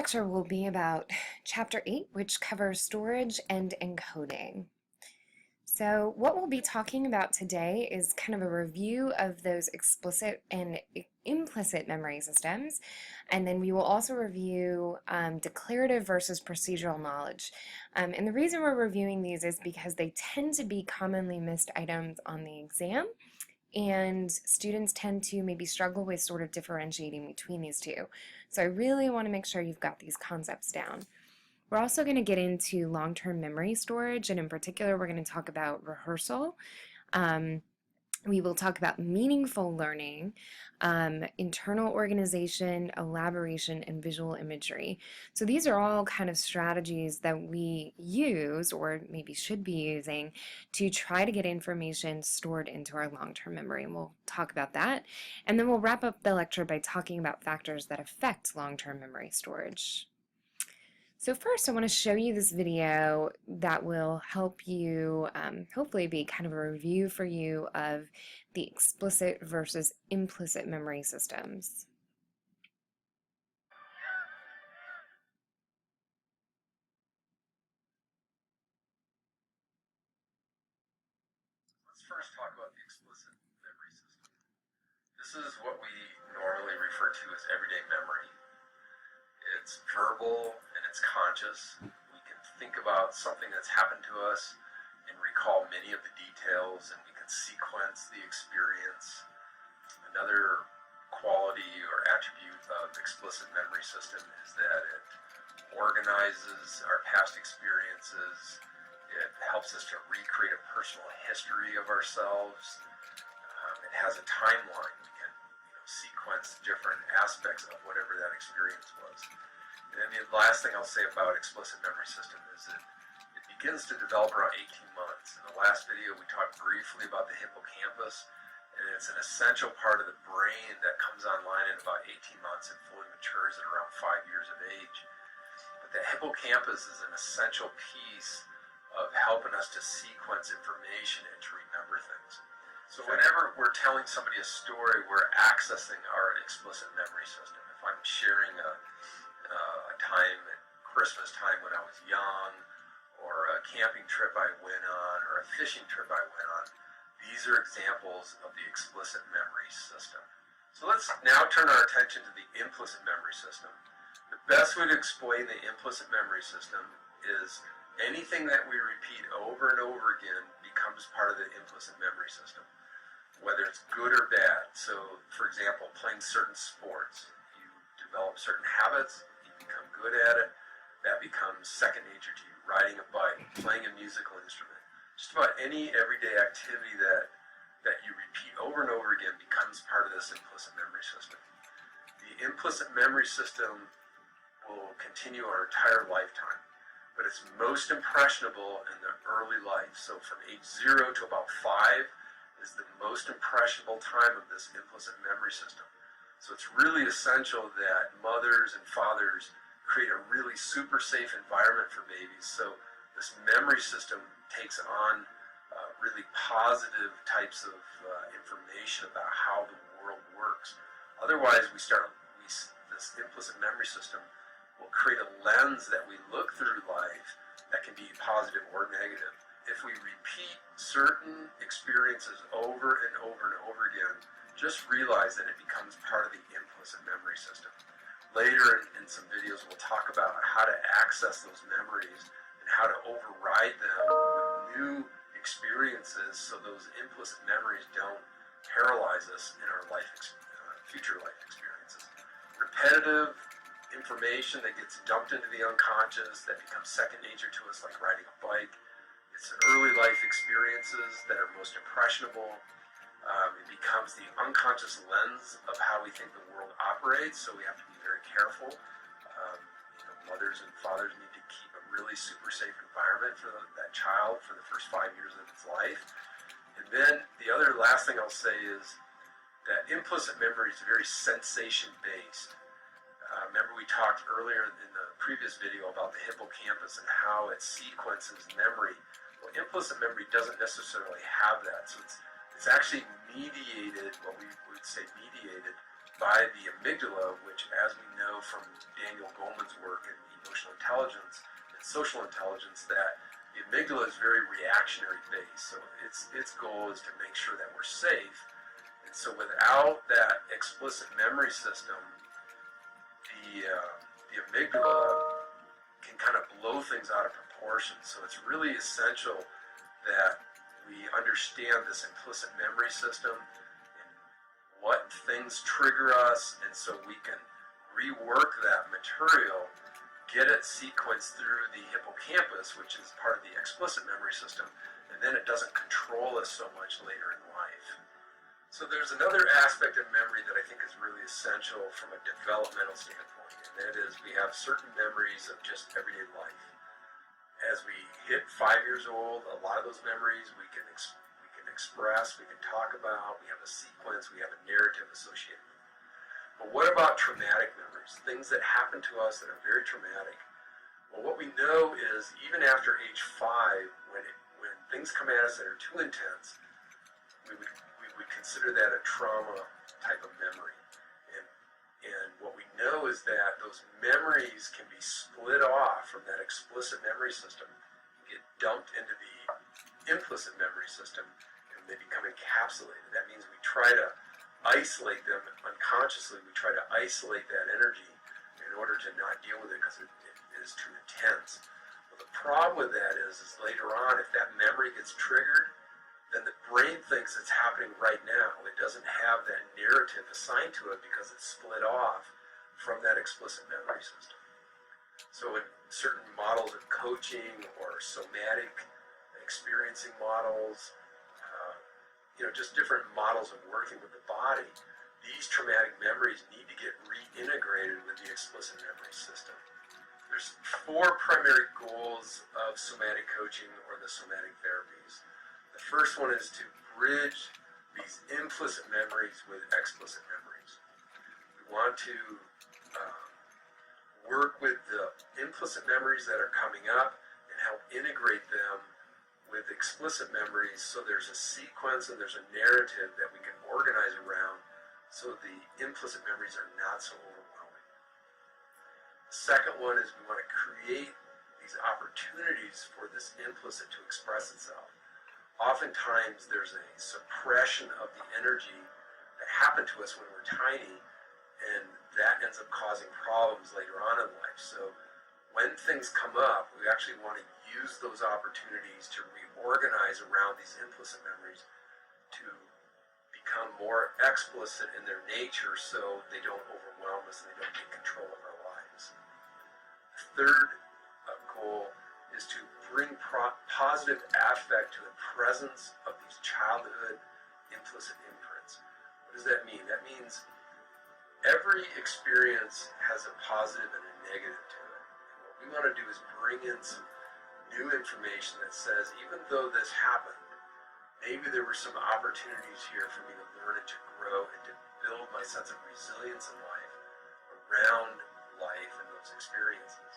lecture will be about Chapter 8, which covers storage and encoding. So what we'll be talking about today is kind of a review of those explicit and implicit memory systems, and then we will also review declarative versus procedural knowledge. And the reason we're reviewing these is because they tend to be commonly missed items on the exam, and students tend to maybe struggle with sort of differentiating between these two. So I really want to make sure you've got these concepts down. We're also going to get into long-term memory storage, and in particular we're going to talk about rehearsal. We will talk about meaningful learning, internal organization, elaboration, and visual imagery. So these are all kind of strategies that we use, or maybe should be using, to try to get information stored into our long-term memory, and we'll talk about that. And then we'll wrap up the lecture by talking about factors that affect long-term memory storage. So first, I want to show you this video that will help you hopefully be kind of a review for you of the explicit versus implicit memory systems. Let's first talk about the explicit memory system. This is what we normally refer to as everyday memory. It's verbal and it's conscious. We can think about something that's happened to us and recall many of the details, and we can sequence the experience. Another quality or attribute of explicit memory system is that it organizes our past experiences. It helps us to recreate a personal history of ourselves. It has a timeline. We can sequence different aspects of whatever that experience was. And then the last thing I'll say about explicit memory system is that it begins to develop around 18 months. In the last video, we talked briefly about the hippocampus, and it's an essential part of the brain that comes online in about 18 months and fully matures at around 5 years of age. But the hippocampus is an essential piece of helping us to sequence information and to remember things. So whenever we're telling somebody a story, we're accessing our explicit memory system. If I'm sharing a time at Christmas time when I was young, or a camping trip I went on, or a fishing trip I went on, these are examples of the explicit memory system. So let's now turn our attention to the implicit memory system. The best way to explain the implicit memory system is anything that we repeat over and over again becomes part of the implicit memory system, whether it's good or bad. So, for example, playing certain sports, you develop certain habits, you become good at it, that becomes second nature to you. Riding a bike, playing a musical instrument, just about any everyday activity that you repeat over and over again becomes part of this implicit memory system. The implicit memory system will continue our entire lifetime, but it's most impressionable in the early life. So from age 0 to about 5 is the most impressionable time of this implicit memory system. So it's really essential that mothers and fathers create a really super safe environment for babies, so this memory system takes on really positive types of information about how the world works. Otherwise, this implicit memory system will create a lens that we look through life that can be positive or negative. If we repeat certain experiences over and over and over again, just realize that it becomes part of the implicit memory system. Later in some videos, we'll talk about how to access those memories and how to override them with new experiences so those implicit memories don't paralyze us in our future life experiences. Repetitive information that gets dumped into the unconscious that becomes second nature to us, like riding a bike. It's early life experiences that are most impressionable. It becomes the unconscious lens of how we think the world operates, so we have to be very careful. Mothers and fathers need to keep a really super safe environment for that child for the first 5 years of its life. And then the last thing I'll say is that implicit memory is very sensation-based. Remember we talked earlier in the previous video about the hippocampus and how it sequences memory. Well, implicit memory doesn't necessarily have that, so it's actually mediated, what we would say mediated, by the amygdala, which, as we know from Daniel Goleman's work intelligence and social intelligence that the amygdala is very reactionary based. So its goal is to make sure that we're safe. And so without that explicit memory system, the amygdala can kind of blow things out of proportion. So it's really essential that we understand this implicit memory system and what things trigger us, and so we can rework that material, get it sequenced through the hippocampus, which is part of the explicit memory system, and then it doesn't control us so much later in life. So there's another aspect of memory that I think is really essential from a developmental standpoint, and that is we have certain memories of just everyday life. As we hit 5 years old, a lot of those memories we can express, we can talk about, we have a sequence, we have a narrative associated with it. But what about traumatic memories, things that happen to us that are very traumatic? Well, what we know is even after age 5, when things come at us that are too intense, we would consider that a trauma type of memory. And what we know is that those memories can be split off from that explicit memory system, get dumped into the implicit memory system, and they become encapsulated. That means we try to isolate them unconsciously. We try to isolate that energy in order to not deal with it because it is too intense. Well, the problem with that is later on, if that memory gets triggered, then the brain thinks it's happening right now. It doesn't have that narrative assigned to it because it's split off from that explicit memory system. So in certain models of coaching or somatic experiencing models, just different models of working with the body, these traumatic memories need to get reintegrated with the explicit memory system. There's 4 primary goals of somatic coaching or the somatic therapies. The first one is to bridge these implicit memories with explicit memories. We want to work with the implicit memories that are coming up and help integrate them with explicit memories, so there's a sequence and there's a narrative that we can organize around so the implicit memories are not so overwhelming. The second one is we want to create these opportunities for this implicit to express itself. Oftentimes there's a suppression of the energy that happened to us when we're tiny, and that ends up causing problems later on in life. So when things come up, we actually want to use those opportunities to reorganize around these implicit memories to become more explicit in their nature so they don't overwhelm us and they don't take control of our lives. The third goal is to bring positive affect to the presence of these childhood implicit imprints. What does that mean? That means every experience has a positive and a negative to it. And what we want to do is bring in some new information that says, even though this happened, maybe there were some opportunities here for me to learn and to grow and to build my sense of resilience in life around life and those experiences.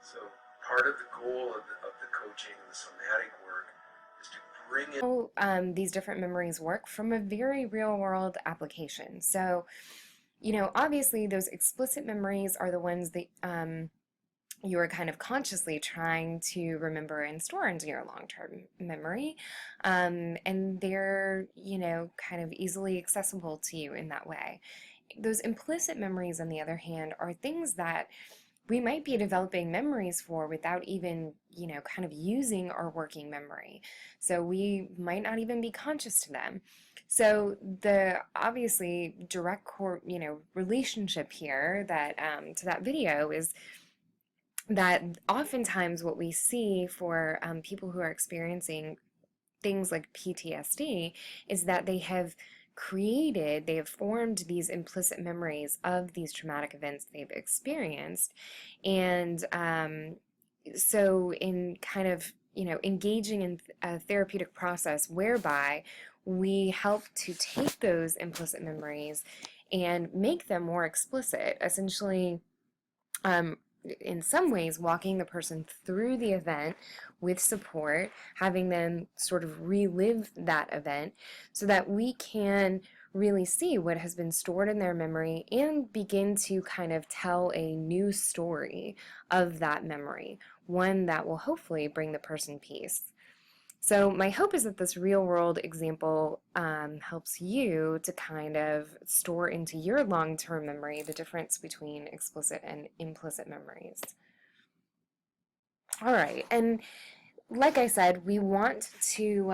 So part of the goal of the coaching and the somatic work is to bring in these different memories work from a very real world application. So, obviously those explicit memories are the ones that you are kind of consciously trying to remember and store into your long-term memory. And they're, kind of easily accessible to you in that way. Those implicit memories, on the other hand, are things that we might be developing memories for without even, kind of using our working memory. So we might not even be conscious to them. So the obviously direct relationship here that to that video is that oftentimes what we see for people who are experiencing things like PTSD is that they have formed these implicit memories of these traumatic events they've experienced. And so in kind of, engaging in a therapeutic process whereby we help to take those implicit memories and make them more explicit, essentially, in some ways, walking the person through the event with support, having them sort of relive that event so that we can really see what has been stored in their memory and begin to kind of tell a new story of that memory, one that will hopefully bring the person peace. So my hope is that this real world example helps you to kind of store into your long-term memory the difference between explicit and implicit memories. All right, and like I said, we want to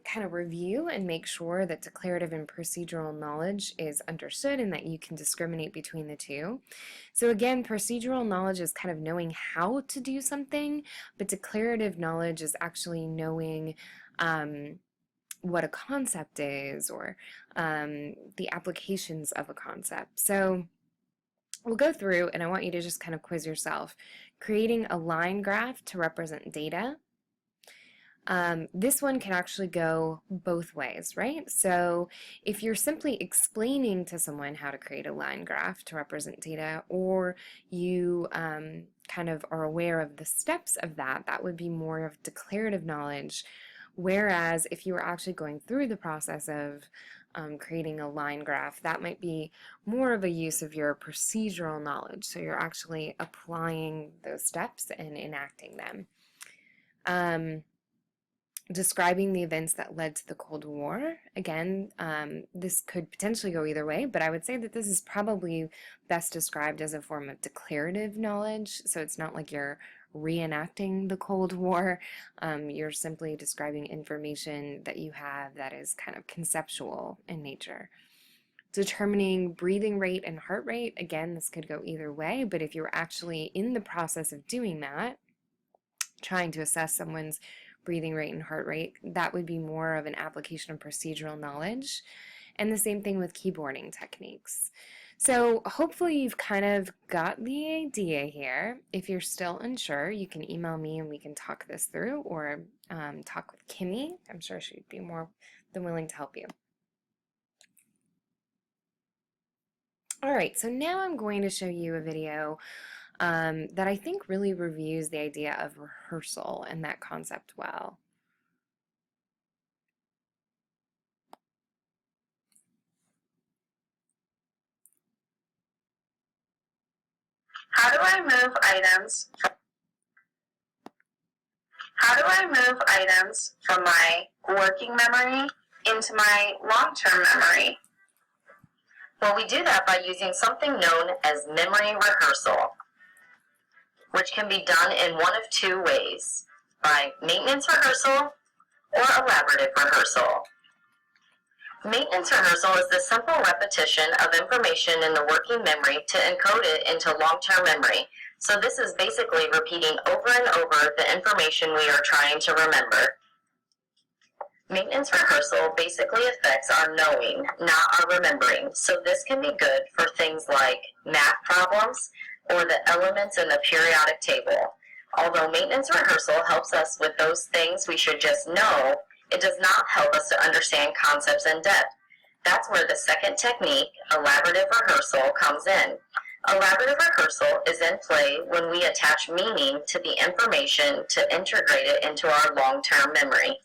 kind of review and make sure that declarative and procedural knowledge is understood and that you can discriminate between the two. So again, procedural knowledge is kind of knowing how to do something, but declarative knowledge is actually knowing what a concept is, or the applications of a concept. So we'll go through and I want you to just kind of quiz yourself. Creating a line graph to represent data. This one can actually go both ways, right? So if you're simply explaining to someone how to create a line graph to represent data, or you kind of are aware of the steps of that, that would be more of declarative knowledge. Whereas if you were actually going through the process of creating a line graph, that might be more of a use of your procedural knowledge. So you're actually applying those steps and enacting them. Describing the events that led to the Cold War. Again, this could potentially go either way, but I would say that this is probably best described as a form of declarative knowledge. So it's not like you're reenacting the Cold War. You're simply describing information that you have that is kind of conceptual in nature. Determining breathing rate and heart rate. Again, this could go either way, but if you're actually in the process of doing that, trying to assess someone's breathing rate and heart rate, that would be more of an application of procedural knowledge. And the same thing with keyboarding techniques. So hopefully you've kind of got the idea here. If you're still unsure, you can email me and we can talk this through, or talk with Kimmy. I'm sure she'd be more than willing to help you. All right, so now I'm going to show you a video that I think really reviews the idea of rehearsal and that concept well. How do I move items? How do I move items from my working memory into my long-term memory? Well, we do that by using something known as memory rehearsal, which can be done in one of two ways: by maintenance rehearsal or elaborative rehearsal. Maintenance rehearsal is the simple repetition of information in the working memory to encode it into long-term memory. So this is basically repeating over and over the information we are trying to remember. Maintenance rehearsal basically affects our knowing, not our remembering. So this can be good for things like math problems or the elements in the periodic table. Although maintenance rehearsal helps us with those things we should just know, it does not help us to understand concepts in depth. That's where the second technique, elaborative rehearsal, comes in. Elaborative rehearsal is in play when we attach meaning to the information to integrate it into our long-term memory.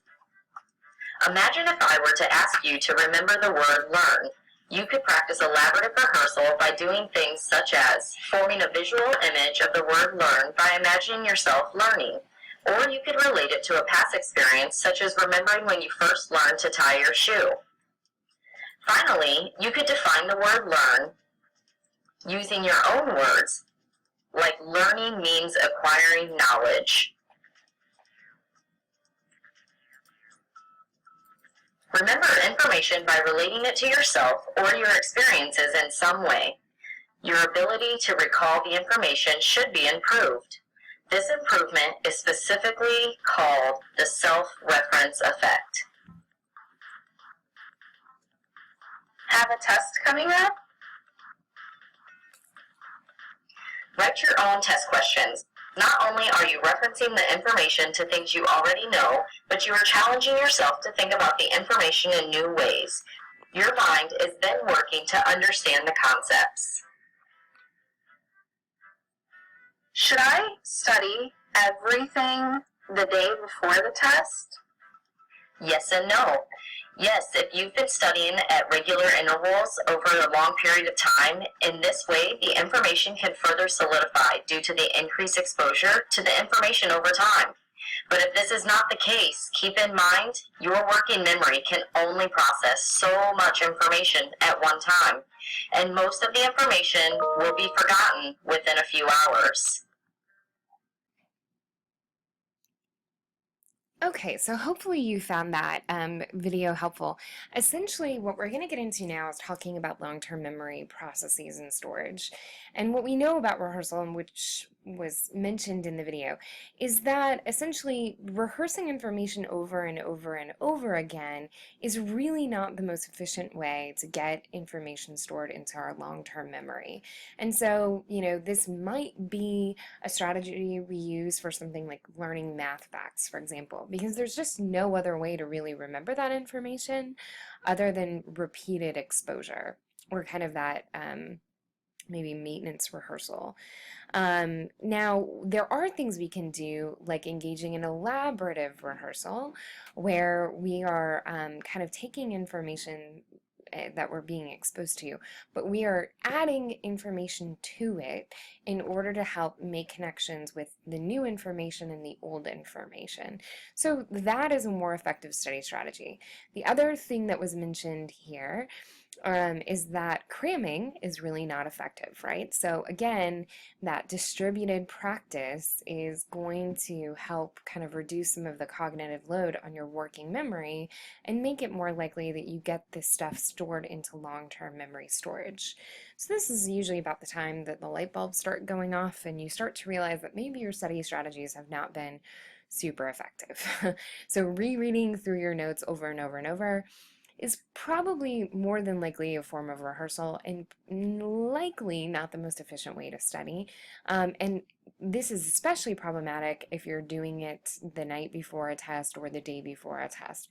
Imagine if I were to ask you to remember the word learn. You could practice elaborative rehearsal by doing things such as forming a visual image of the word learn by imagining yourself learning. Or you could relate it to a past experience, such as remembering when you first learned to tie your shoe. Finally, you could define the word learn using your own words, like learning means acquiring knowledge. Remember information by relating it to yourself or your experiences in some way. Your ability to recall the information should be improved. This improvement is specifically called the self-reference effect. Have a test coming up? Write your own test questions. Not only are you referencing the information to things you already know, but you are challenging yourself to think about the information in new ways. Your mind is then working to understand the concepts. Should I study everything the day before the test? Yes and no. Yes, if you've been studying at regular intervals over a long period of time, in this way, the information can further solidify due to the increased exposure to the information over time. But if this is not the case, keep in mind your working memory can only process so much information at one time, and most of the information will be forgotten within a few hours. Okay, so hopefully you found that video helpful. Essentially, what we're going to get into now is talking about long-term memory processes and storage. And what we know about rehearsal, and which was mentioned in the video, is that essentially rehearsing information over and over and over again is really not the most efficient way to get information stored into our long-term memory. And so, this might be a strategy we use for something like learning math facts, for example, because there's just no other way to really remember that information other than repeated exposure or kind of that maybe maintenance rehearsal. Now, there are things we can do, like engaging in elaborative rehearsal, where we are kind of taking information that we're being exposed to, but we are adding information to it in order to help make connections with the new information and the old information. So that is a more effective study strategy. The other thing that was mentioned here is that cramming is really not effective, right? So again, that distributed practice is going to help kind of reduce some of the cognitive load on your working memory and make it more likely that you get this stuff stored into long-term memory storage. So this is usually about the time that the light bulbs start going off and you start to realize that maybe your study strategies have not been super effective. So rereading through your notes over and over and over is probably more than likely a form of rehearsal and likely not the most efficient way to study. And this is especially problematic if you're doing it the night before a test or the day before a test.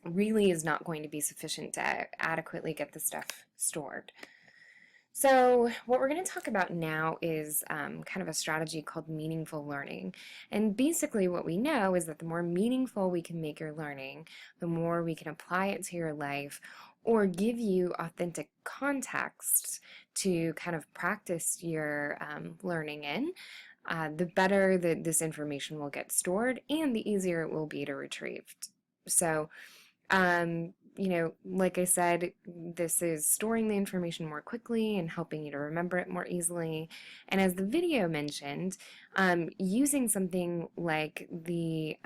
Really is not going to be sufficient to adequately get the stuff stored. So what we're going to talk about now is kind of a strategy called meaningful learning. And basically what we know is that the more meaningful we can make your learning, the more we can apply it to your life or give you authentic context to kind of practice your learning in, the better that this information will get stored and the easier it will be to retrieve. So like I said, this is storing the information more quickly and helping you to remember it more easily. And as the video mentioned, using something like the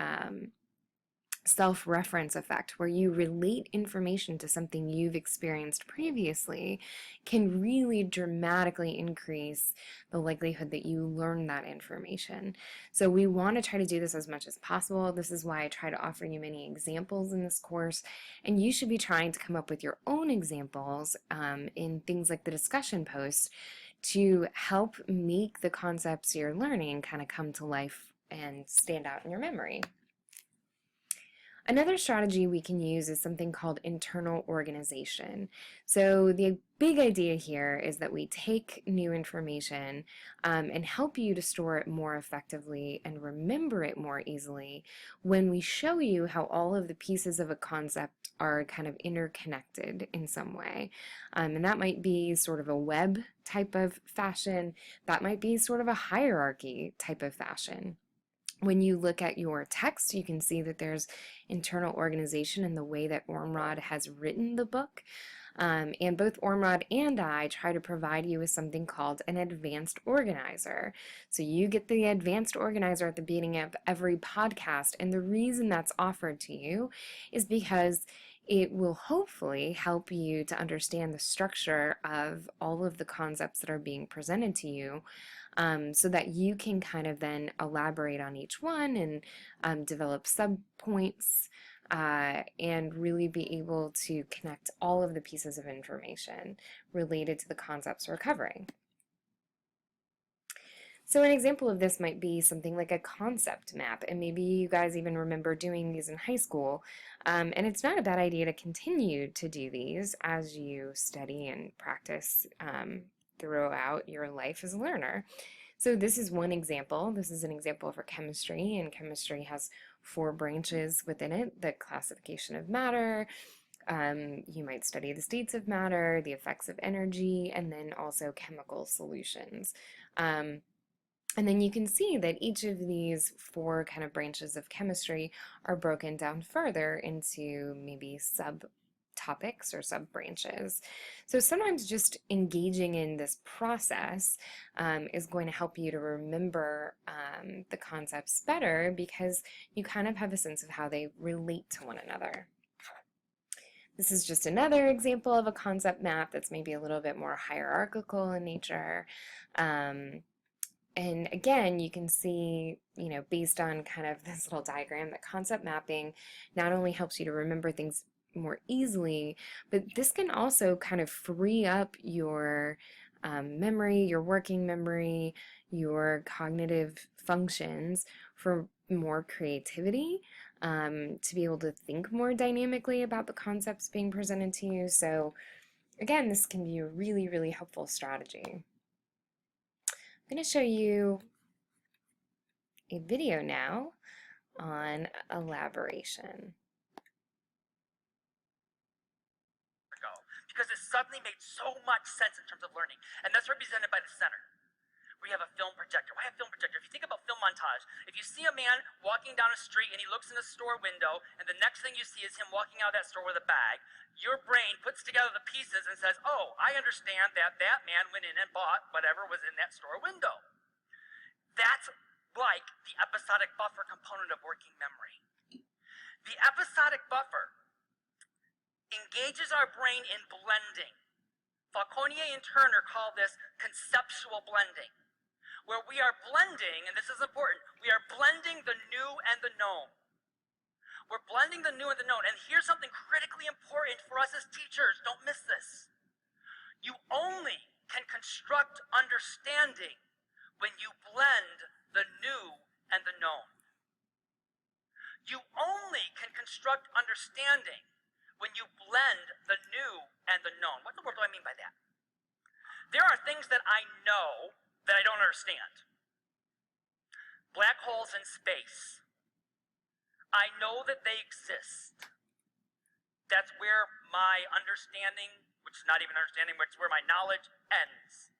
self-reference effect, where you relate information to something you've experienced previously, can really dramatically increase the likelihood that you learn that information. So we want to try to do this as much as possible. This is why I try to offer you many examples in this course, and you should be trying to come up with your own examples in things like the discussion post to help make the concepts you're learning kind of come to life and stand out in your memory. Another strategy we can use is something called internal organization. So the big idea here is that we take new information and help you to store it more effectively and remember it more easily when we show you how all of the pieces of a concept are kind of interconnected in some way. And that might be sort of a web type of fashion. That might be sort of a hierarchy type of fashion. When you look at your text, you can see that there's internal organization in the way that Ormrod has written the book. And both Ormrod and I try to provide you with something called an advanced organizer. So you get the advanced organizer at the beginning of every podcast, and the reason that's offered to you is because it will hopefully help you to understand the structure of all of the concepts that are being presented to you, so that you can kind of then elaborate on each one and develop subpoints and really be able to connect all of the pieces of information related to the concepts we're covering. So an example of this might be something like a concept map, and maybe you guys even remember doing these in high school, and it's not a bad idea to continue to do these as you study and practice throughout your life as a learner. So this is one example. This is an example for chemistry, and chemistry has 4 branches within it: the classification of matter. You might study the states of matter, the effects of energy, and then also chemical solutions. And then you can see that each of these 4 kind of branches of chemistry are broken down further into maybe subtopics or sub-branches. So sometimes just engaging in this process is going to help you to remember the concepts better, because you kind of have a sense of how they relate to one another. This is just another example of a concept map that's maybe a little bit more hierarchical in nature. And again, you can see, based on kind of this little diagram, that concept mapping not only helps you to remember things more easily, but this can also kind of free up your memory, your working memory, your cognitive functions for more creativity, to be able to think more dynamically about the concepts being presented to you. So again, this can be a really, really helpful strategy. I'm going to show you a video now on elaboration. Because it suddenly made so much sense in terms of learning, and that's represented by the center. We have a film projector. Why a film projector? If you think about film montage, if you see a man walking down a street and he looks in a store window, and the next thing you see is him walking out of that store with a bag, your brain puts together the pieces and says, oh, I understand that that man went in and bought whatever was in that store window. That's like the episodic buffer component of working memory. The episodic buffer engages our brain in blending. Falconier and Turner call this conceptual blending, where we are blending, and this is important, we are blending the new and the known. We're blending the new and the known, and here's something critically important for us as teachers, don't miss this. You only can construct understanding when you blend the new and the known. You only can construct understanding when you blend the new and the known. What in the world do I mean by that? There are things that I know that I don't understand. Black holes in space. I know that they exist. That's where my understanding, which is not even understanding, which is where my knowledge ends.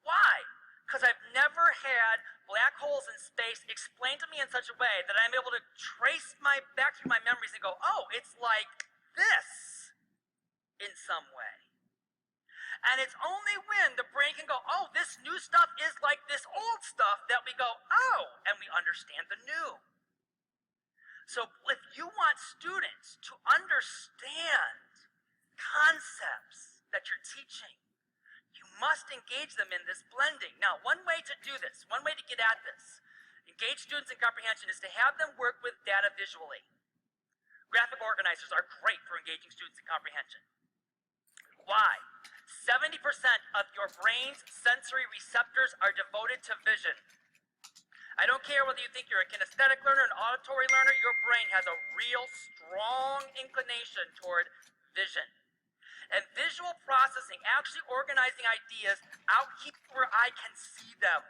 Why? Because I've never had black holes in space explained to me in such a way that I'm able to trace back through my memories and go, oh, it's like this in some way. And it's only when the brain can go, oh, this new stuff is like this old stuff, that we go, oh, and we understand the new. So if you want students to understand concepts that you're teaching, you must engage them in this blending. Now, one way to do this, one way to get at this, engage students in comprehension, is to have them work with data visually. Graphic organizers are great for engaging students in comprehension. Why? 70% of your brain's sensory receptors are devoted to vision. I don't care whether you think you're a kinesthetic learner, an auditory learner, your brain has a real strong inclination toward vision. And visual processing, actually organizing ideas out here where I can see them,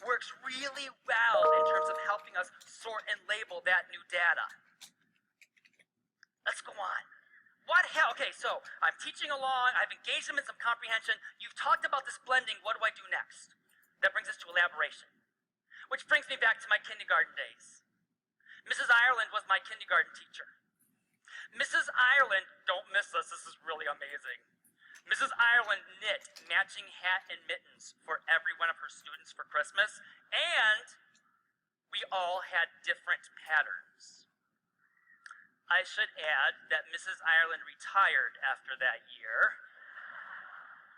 works really well in terms of helping us sort and label that new data. Let's go on. What hell? Okay, so I'm teaching along, I've engaged them in some comprehension, you've talked about this blending, what do I do next? That brings us to elaboration, which brings me back to my kindergarten days. Mrs. Ireland was my kindergarten teacher. Mrs. Ireland, don't miss this, this is really amazing. Mrs. Ireland knit matching hat and mittens for every one of her students for Christmas, and we all had different patterns. I should add that Mrs. Ireland retired after that year.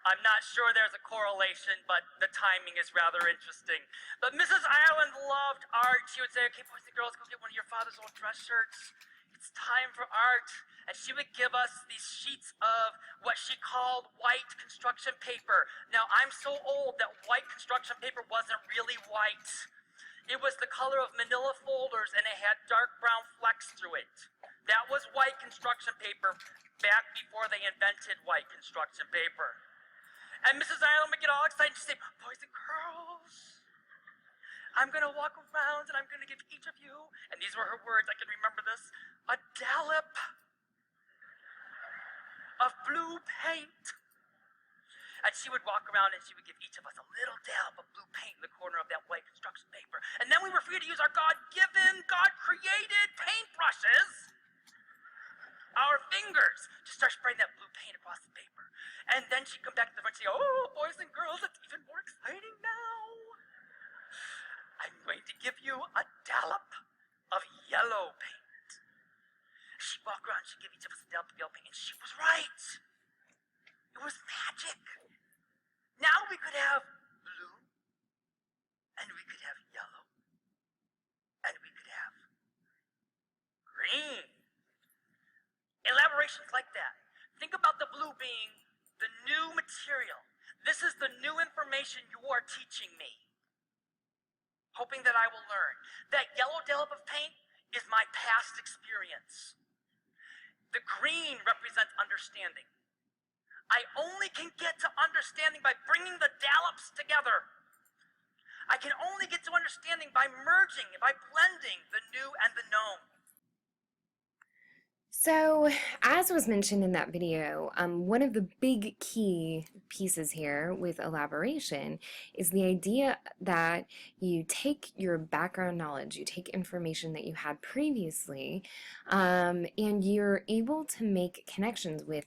I'm not sure there's a correlation, but the timing is rather interesting. But Mrs. Ireland loved art. She would say, okay, boys and girls, go get one of your father's old dress shirts. It's time for art. And she would give us these sheets of what she called white construction paper. Now, I'm so old that white construction paper wasn't really white. It was the color of manila folders, and it had dark brown flecks through it. That was white construction paper back before they invented white construction paper. And Mrs. Ireland would get all excited and she'd say, boys and girls, I'm going to walk around and I'm going to give each of you, and these were her words, I can remember this, a dollop of blue paint. And she would walk around and she would give each of us a little dollop of blue paint in the corner of that white construction paper. And then we were free to use our God-given, God-created paintbrushes, our fingers, to start spraying that blue paint across the paper. And then she'd come back to the front and say, oh, boys and girls, it's even more exciting now. I'm going to give you a dollop of yellow paint. She'd walk around, she'd give each of us a dollop of yellow paint, and she was right. It was magic. Now we could have blue, and we could have yellow, and we could have green. Elaborations like that. Think about the blue being the new material. This is the new information you are teaching me, hoping that I will learn. That yellow dollop of paint is my past experience. The green represents understanding. I only can get to understanding by bringing the dollops together. I can only get to understanding by merging, by blending the new and the known. So, as was mentioned in that video, one of the big key pieces here with elaboration is the idea that you take your background knowledge, you take information that you had previously, and you're able to make connections with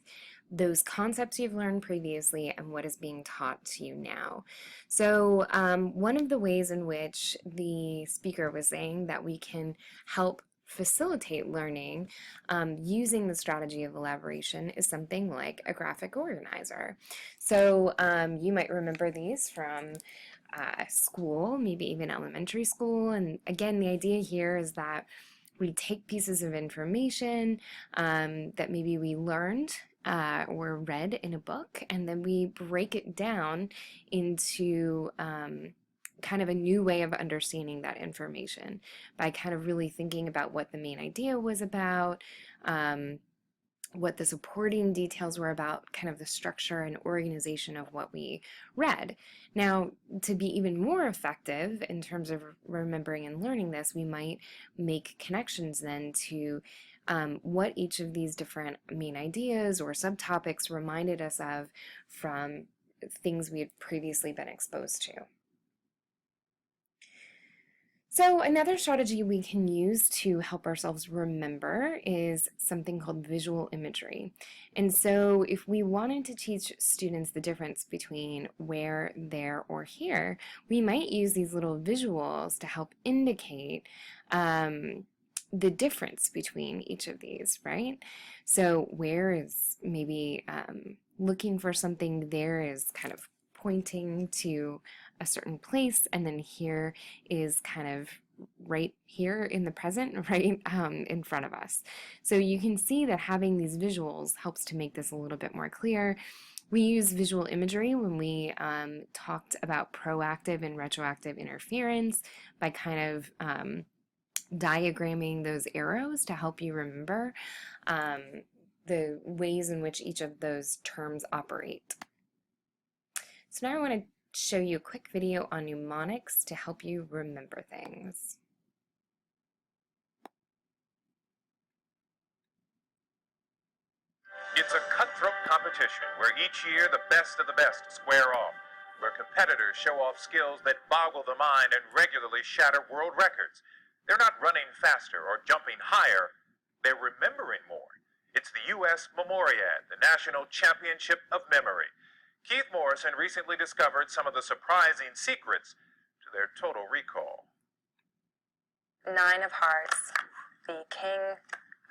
those concepts you've learned previously and what is being taught to you now. So one of the ways in which the speaker was saying that we can help facilitate learning using the strategy of elaboration is something like a graphic organizer. So you might remember these from school, maybe even elementary school. And again, the idea here is that we take pieces of information that maybe we learned or read in a book, and then we break it down into kind of a new way of understanding that information by kind of really thinking about what the main idea was about, what the supporting details were about, kind of the structure and organization of what we read. Now, to be even more effective in terms of remembering and learning this, we might make connections then to what each of these different main ideas or subtopics reminded us of from things we had previously been exposed to. So another strategy we can use to help ourselves remember is something called visual imagery. And so if we wanted to teach students the difference between where, there, or here, we might use these little visuals to help indicate the difference between each of these, right? So where is maybe looking for something, there is kind of pointing to a certain place, and then here is kind of right here in the present, right in front of us. So you can see that having these visuals helps to make this a little bit more clear. We use visual imagery when we talked about proactive and retroactive interference by kind of diagramming those arrows to help you remember the ways in which each of those terms operate. So now I want to show you a quick video on mnemonics to help you remember things. It's a cutthroat competition where each year the best of the best square off, where competitors show off skills that boggle the mind and regularly shatter world records. They're not running faster or jumping higher, they're remembering more. It's the U.S. Memoriad, the National Championship of Memory. Keith Morrison recently discovered some of the surprising secrets to their total recall. 9 of hearts, the king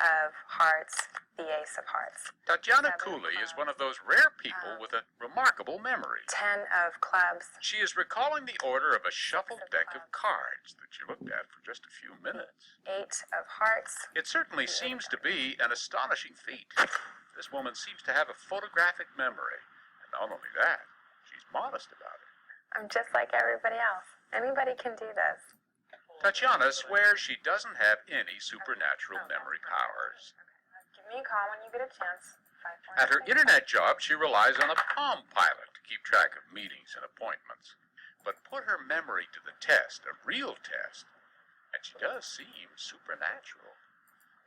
of hearts, the ace of hearts. Tatiana 7 Cooley is of one of those rare people with a remarkable memory. 10 of clubs. She is recalling the order of a shuffled deck of cards that she looked at for just a few minutes. 8 of hearts. It certainly seems to be an astonishing feat. This woman seems to have a photographic memory. And not only that, she's modest about it. I'm just like everybody else. Anybody can do this. Tatiana swears she doesn't have any supernatural memory powers. Give me a call when you get a chance. At her internet job, she relies on a Palm Pilot to keep track of meetings and appointments. but put her memory to the test, a real test, and she does seem supernatural.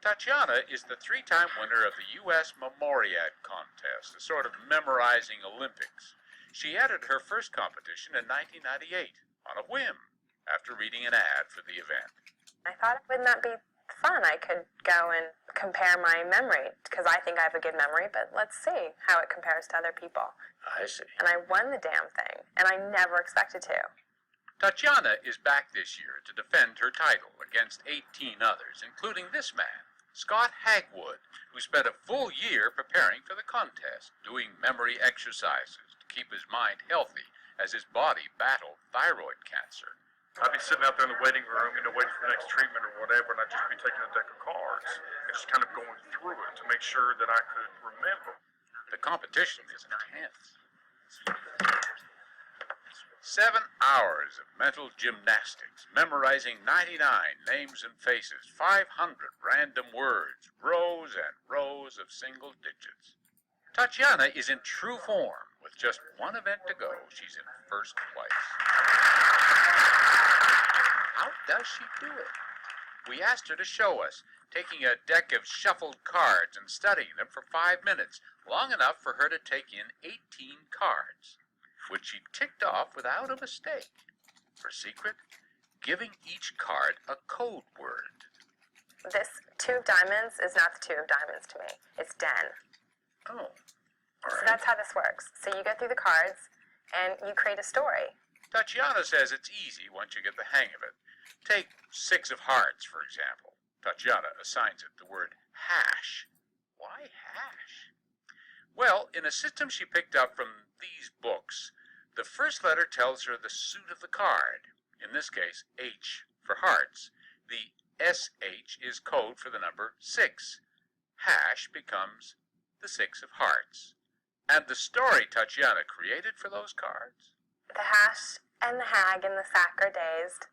Tatiana is the 3-time winner of the U.S. Memoriad Contest, a sort of memorizing Olympics. She entered her first competition in 1998 on a whim after reading an ad for the event. I thought, wouldn't that be fun? I could go and compare my memory, because I think I have a good memory, but let's see how it compares to other people. I see. And I won the damn thing, and I never expected to. Tatiana is back this year to defend her title against 18 others, including this man, Scott Hagwood, who spent a full year preparing for the contest, doing memory exercises to keep his mind healthy as his body battled thyroid cancer. I'd be sitting out there in the waiting room, waiting for the next treatment or whatever, and I'd just be taking a deck of cards and just kind of going through it to make sure that I could remember. The competition is intense. 7 hours of mental gymnastics, memorizing 99 names and faces, 500 random words, rows and rows of single digits. Tatiana is in true form. With just one event to go, she's in first place. How does she do it? We asked her to show us, taking a deck of shuffled cards and studying them for 5 minutes, long enough for her to take in 18 cards, which she ticked off without a mistake. Her secret? Giving each card a code word. This 2 of diamonds is not the 2 of diamonds to me. It's den. Oh, all So right. that's how this works. So you go through the cards, and you create a story. Tatiana says it's easy once you get the hang of it. Take 6 of hearts, for example. Tatiana assigns it the word hash. Why hash? Well, in a system she picked up from these books, the first letter tells her the suit of the card. In this case, H for hearts. The SH is code for the number 6. Hash becomes the 6 of hearts. And the story Tatiana created for those cards? The hash and the hag and the sack are dazed.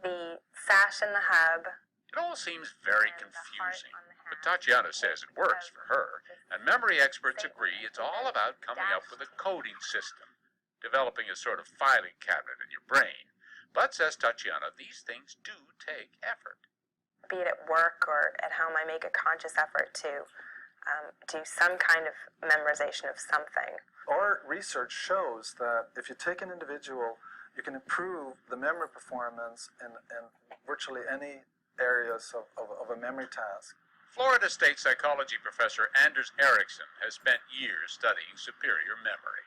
The sash and the hub. It all seems very And the heart confusing, on the but hat. Tatiana says it works for her, and memory experts agree it's all about coming up with a coding system, developing a sort of filing cabinet in your brain. But, says Tatiana, these things do take effort. Be it at work or at home, I make a conscious effort to do some kind of memorization of something. Our research shows that if you take an individual, you can improve the memory performance in virtually any areas of a memory task. Florida State psychology professor Anders Ericsson has spent years studying superior memory.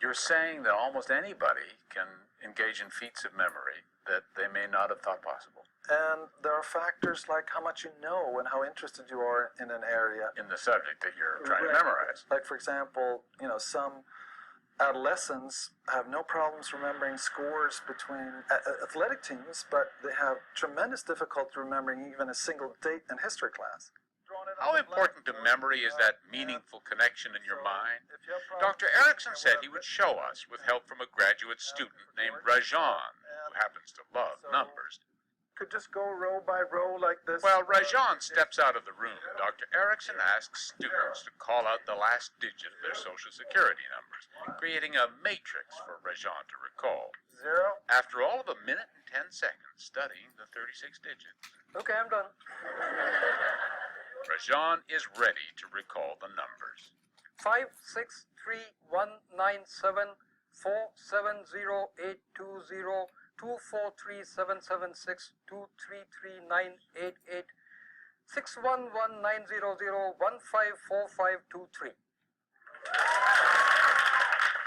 You're saying that almost anybody can engage in feats of memory that they may not have thought possible. And there are factors like how much you know and how interested you are in an area. In the subject that you're trying to Right. memorize. Like, for example, some adolescents have no problems remembering scores between athletic teams, but they have tremendous difficulty remembering even a single date in history class. How important to memory is that meaningful connection in your mind? Dr. Erickson said he would show us with help from a graduate student named Rajan, who happens to love numbers. Could just go row by row like this. While Rajan steps out of the room, Dr. Erickson asks students to call out the last digit of their social security numbers, creating a matrix for Rajan to recall. 0. After all of a minute and 10 seconds studying the 36 digits, Okay, I'm done. Rajan is ready to recall the numbers. 5 6 3 1 9 7 4 7 0 8 2 0 2 4 3 7 7 6 2 3 3 9 8 8 6 1 1 9 0 0 1 5 4 5 2 3.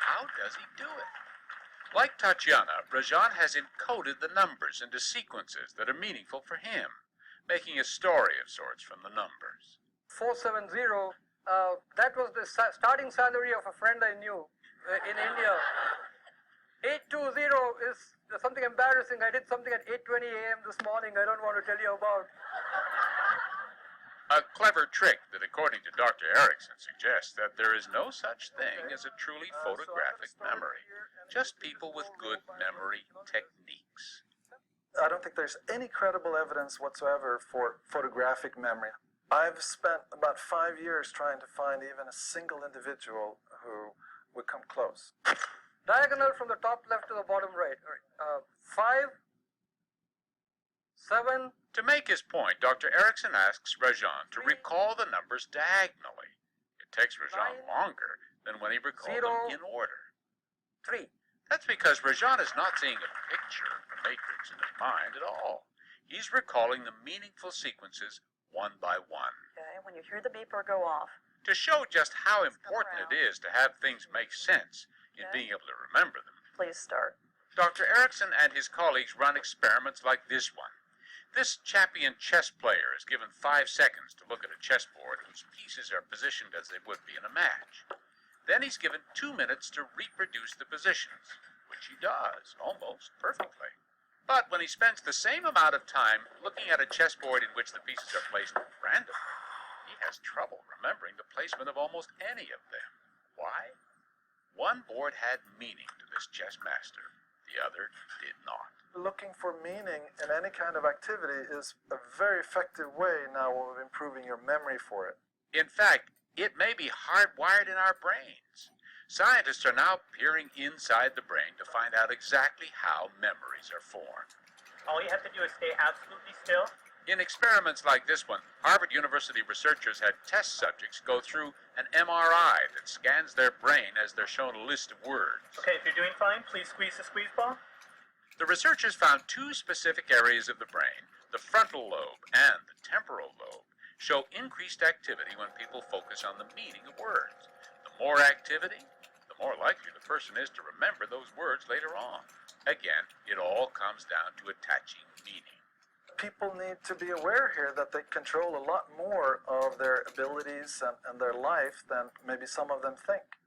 How does he do it? Like Tatiana, Rajan has encoded the numbers into sequences that are meaningful for him, making a story of sorts from the numbers. 470, that was the starting salary of a friend I knew in India. 820 is something embarrassing. I did something at 8:20 a.m. this morning I don't want to tell you about. A clever trick that, according to Dr. Erickson, suggests that there is no such thing as a truly photographic memory, just people with good memory techniques. I don't think there's any credible evidence whatsoever for photographic memory. I've spent about 5 years trying to find even a single individual who would come close. Diagonal from the top left to the bottom right. All right. 5, 7. To make his point, Dr. Erickson asks Rajan to recall the numbers diagonally. It takes Rajan 9, longer than when he recalled 0, them in order. 3. That's because Rajan is not seeing a picture of the matrix in his mind at all. He's recalling the meaningful sequences one by one. Okay, when you hear the beeper go off. To show just how important it is to have things make sense in being able to remember them, Please start. Dr. Erickson and his colleagues run experiments like this one. This champion chess player is given 5 seconds to look at a chessboard whose pieces are positioned as they would be in a match. Then he's given 2 minutes to reproduce the positions, which he does almost perfectly. But when he spends the same amount of time looking at a chessboard in which the pieces are placed randomly, he has trouble remembering the placement of almost any of them. Why? One board had meaning to this chess master, the other did not. Looking for meaning in any kind of activity is a very effective way now of improving your memory for it. In fact, it may be hardwired in our brains. Scientists are now peering inside the brain to find out exactly how memories are formed. All you have to do is stay absolutely still. In experiments like this one, Harvard University researchers had test subjects go through an MRI that scans their brain as they're shown a list of words. Okay, if you're doing fine, please squeeze the squeeze ball. The researchers found 2 specific areas of the brain, the frontal lobe and the temporal lobe, show increased activity when people focus on the meaning of words. The more activity, the more likely the person is to remember those words later on. Again, it all comes down to attaching meaning. People need to be aware here that they control a lot more of their abilities and their life than maybe some of them think.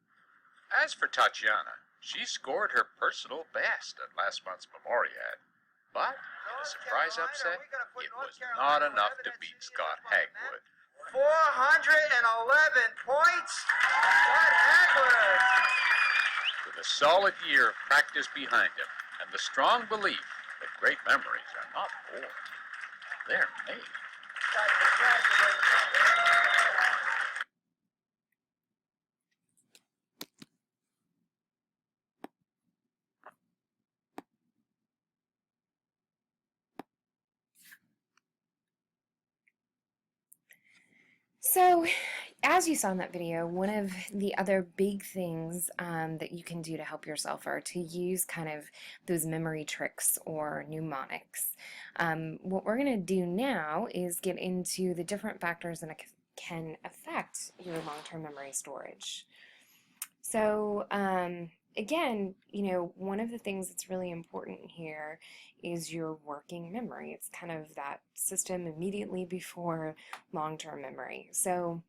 As for Tatiana, she scored her personal best at last month's Memoriad, but in a surprise upset, it was not enough to beat Scott Hagwood. 411 points. Scott Hagwood. With a solid year of practice behind him and the strong belief that great memories are not born, they're made. So, as you saw in that video, one of the other big things that you can do to help yourself are to use kind of those memory tricks or mnemonics. What we're going to do now is get into the different factors that can affect your long-term memory storage. So, again, one of the things that's really important here is your working memory. It's kind of that system immediately before long-term memory. So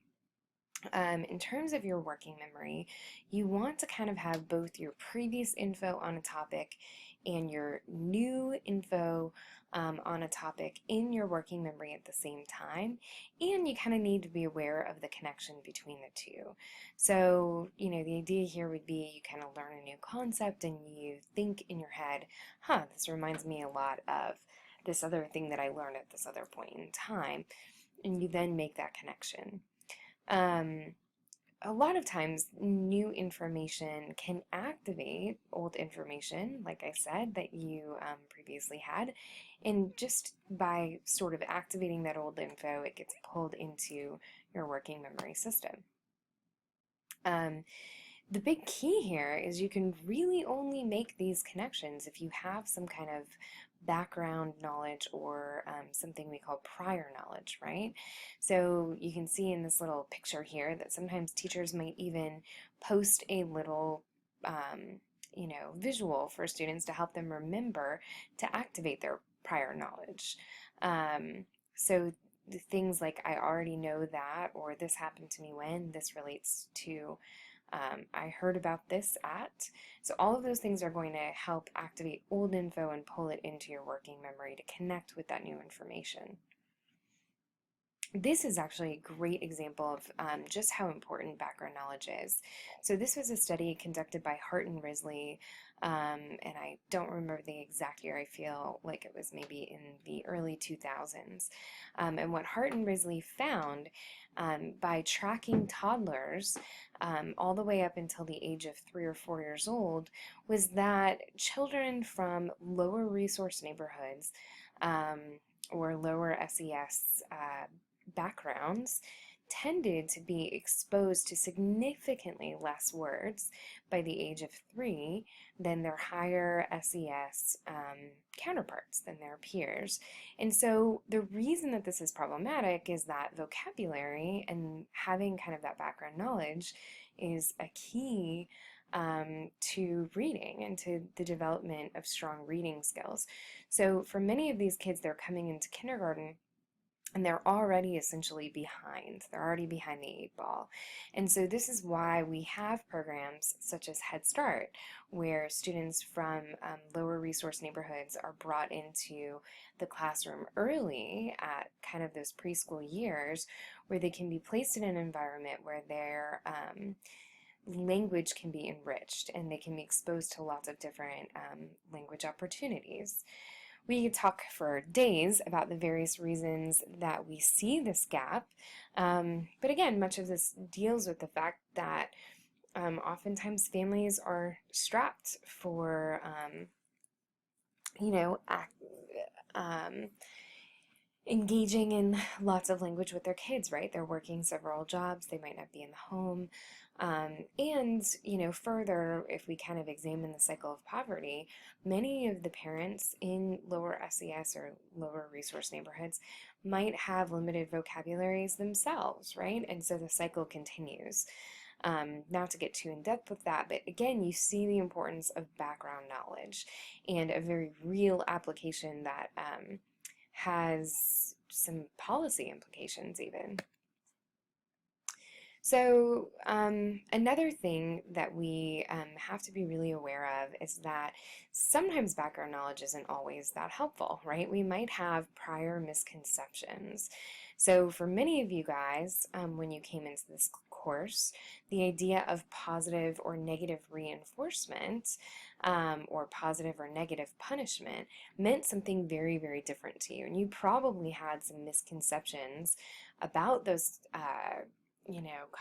in terms of your working memory, you want to kind of have both your previous info on a topic and your new info on a topic in your working memory at the same time, and you kind of need to be aware of the connection between the two. So, the idea here would be you kind of learn a new concept and you think in your head, this reminds me a lot of this other thing that I learned at this other point in time, and you then make that connection. A lot of times, new information can activate old information, like I said, that you previously had, and just by sort of activating that old info, it gets pulled into your working memory system. The big key here is you can really only make these connections if you have some kind of background knowledge or something we call prior knowledge, right? So you can see in this little picture here that sometimes teachers might even post a little visual for students to help them remember to activate their prior knowledge. So the things like I already know that, or this happened to me when, this relates to I heard about this at. So all of those things are going to help activate old info and pull it into your working memory to connect with that new information. this is actually a great example of just how important background knowledge is. So this was a study conducted by Hart and Risley, and I don't remember the exact year. I feel like it was maybe in the early 2000s. And what Hart and Risley found by tracking toddlers all the way up until the age of 3 or 4 years old was that children from lower resource neighborhoods or lower SES backgrounds tended to be exposed to significantly less words by the age of 3 than their higher SES counterparts, than their peers. And so the reason that this is problematic is that vocabulary and having kind of that background knowledge is a key to reading and to the development of strong reading skills. So for many of these kids, they're coming into kindergarten and they're already essentially behind. They're already behind the 8 ball. And so this is why we have programs such as Head Start, where students from lower resource neighborhoods are brought into the classroom early at kind of those preschool years, where they can be placed in an environment where their language can be enriched and they can be exposed to lots of different language opportunities. We could talk for days about the various reasons that we see this gap, but again, much of this deals with the fact that oftentimes families are strapped for, engaging in lots of language with their kids, right? They're working several jobs, they might not be in the home. And, further, if we kind of examine the cycle of poverty, many of the parents in lower SES or lower resource neighborhoods might have limited vocabularies themselves, right? And so the cycle continues. Not to get too in depth with that, but again, you see the importance of background knowledge and a very real application that has some policy implications even. So another thing that we have to be really aware of is that sometimes background knowledge isn't always that helpful, right? We might have prior misconceptions. So for many of you guys, when you came into this course, the idea of positive or negative reinforcement or positive or negative punishment meant something very, very different to you. And you probably had some misconceptions about those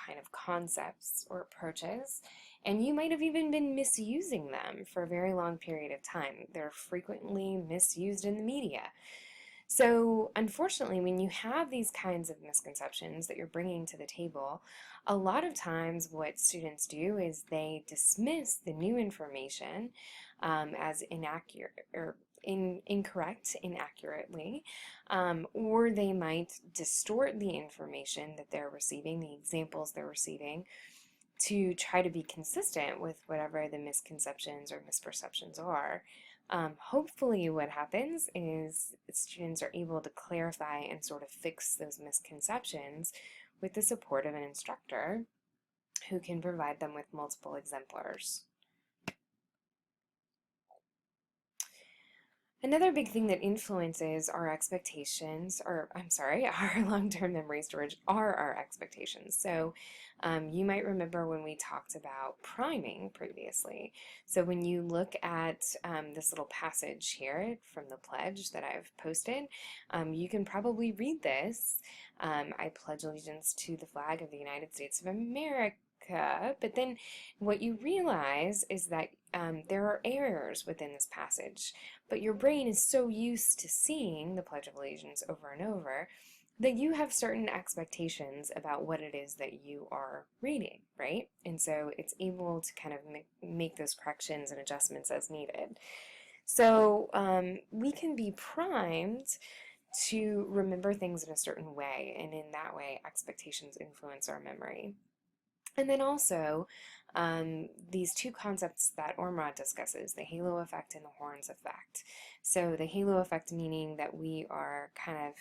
kind of concepts or approaches, and you might have even been misusing them for a very long period of time. They're frequently misused in the media. So unfortunately, when you have these kinds of misconceptions that you're bringing to the table, a lot of times what students do is they dismiss the new information as inaccurate or incorrect inaccurately, or they might distort the information that they're receiving, the examples they're receiving, to try to be consistent with whatever the misconceptions or misperceptions are. Hopefully what happens is students are able to clarify and sort of fix those misconceptions with the support of an instructor who can provide them with multiple exemplars. Another big thing that influences our expectations, or I'm sorry, our long-term memory storage are our expectations. So you might remember when we talked about priming previously. So when you look at this little passage here from the pledge that I've posted, you can probably read this. I pledge allegiance to the flag of the United States of America. But then what you realize is that there are errors within this passage, but your brain is so used to seeing the Pledge of Allegiance over and over that you have certain expectations about what it is that you are reading, right? And so it's able to kind of make those corrections and adjustments as needed. So we can be primed to remember things in a certain way, and in that way expectations influence our memory. And then also, these two concepts that Ormrod discusses, the halo effect and the horns effect. So the halo effect meaning that we are kind of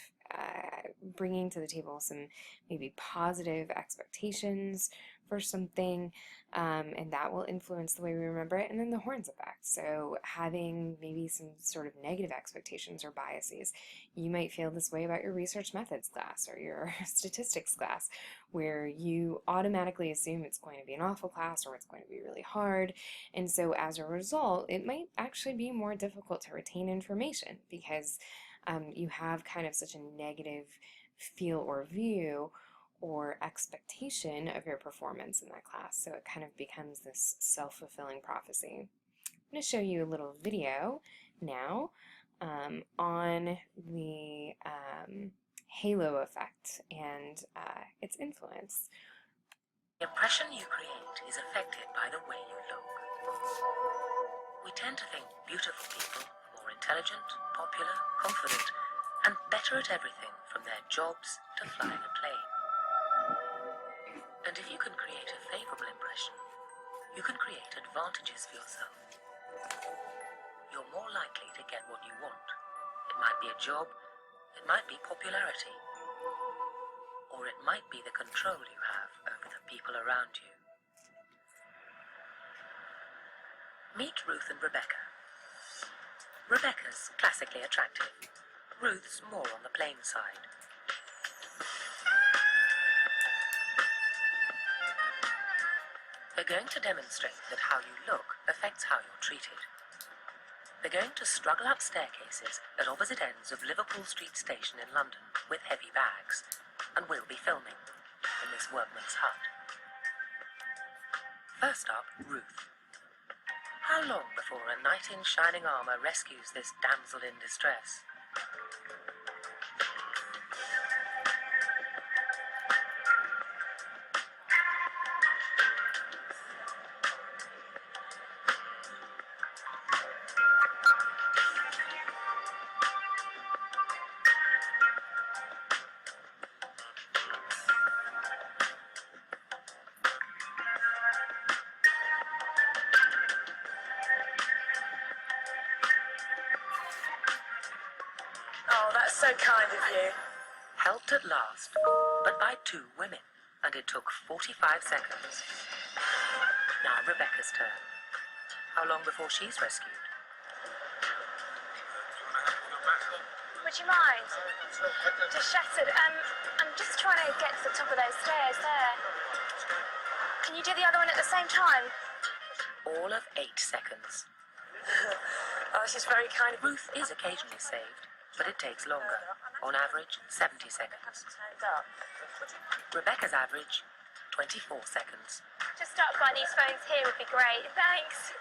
bringing to the table some maybe positive expectations for something, and that will influence the way we remember it. And then the horns effect, so having maybe some sort of negative expectations or biases. You might feel this way about your research methods class or your statistics class, where you automatically assume it's going to be an awful class or it's going to be really hard, and so as a result it might actually be more difficult to retain information because you have kind of such a negative feel or view or expectation of your performance in that class, so it kind of becomes this self-fulfilling prophecy. I'm going to show you a little video now on the halo effect and its influence. The impression you create is affected by the way you look. We tend to think beautiful people are more intelligent, popular, confident, and better at everything from their jobs to flying a plane. And if you can create a favorable impression, you can create advantages for yourself. You're more likely to get what you want. It might be a job, it might be popularity, or it might be the control you have over the people around you. Meet Ruth and Rebecca. Rebecca's classically attractive. Ruth's more on the plain side. They're going to demonstrate that how you look affects how you're treated. They're going to struggle up staircases at opposite ends of Liverpool Street Station in London with heavy bags, and we'll be filming in this workman's hut. First up, Ruth. How long before a knight in shining armour rescues this damsel in distress? Oh, that's so kind of you. Helped at last, but by 2 women, and it took 45 seconds. Now Rebecca's turn. How long before she's rescued? Would you mind? Just shattered. I'm just trying to get to the top of those stairs there. Can you do the other one at the same time? All of 8 seconds. Oh, she's very kind of you. Ruth is occasionally saved, but it takes longer. On average, 70 seconds. Rebecca's average, 24 seconds. Just stop by these phones here would be great. Thanks.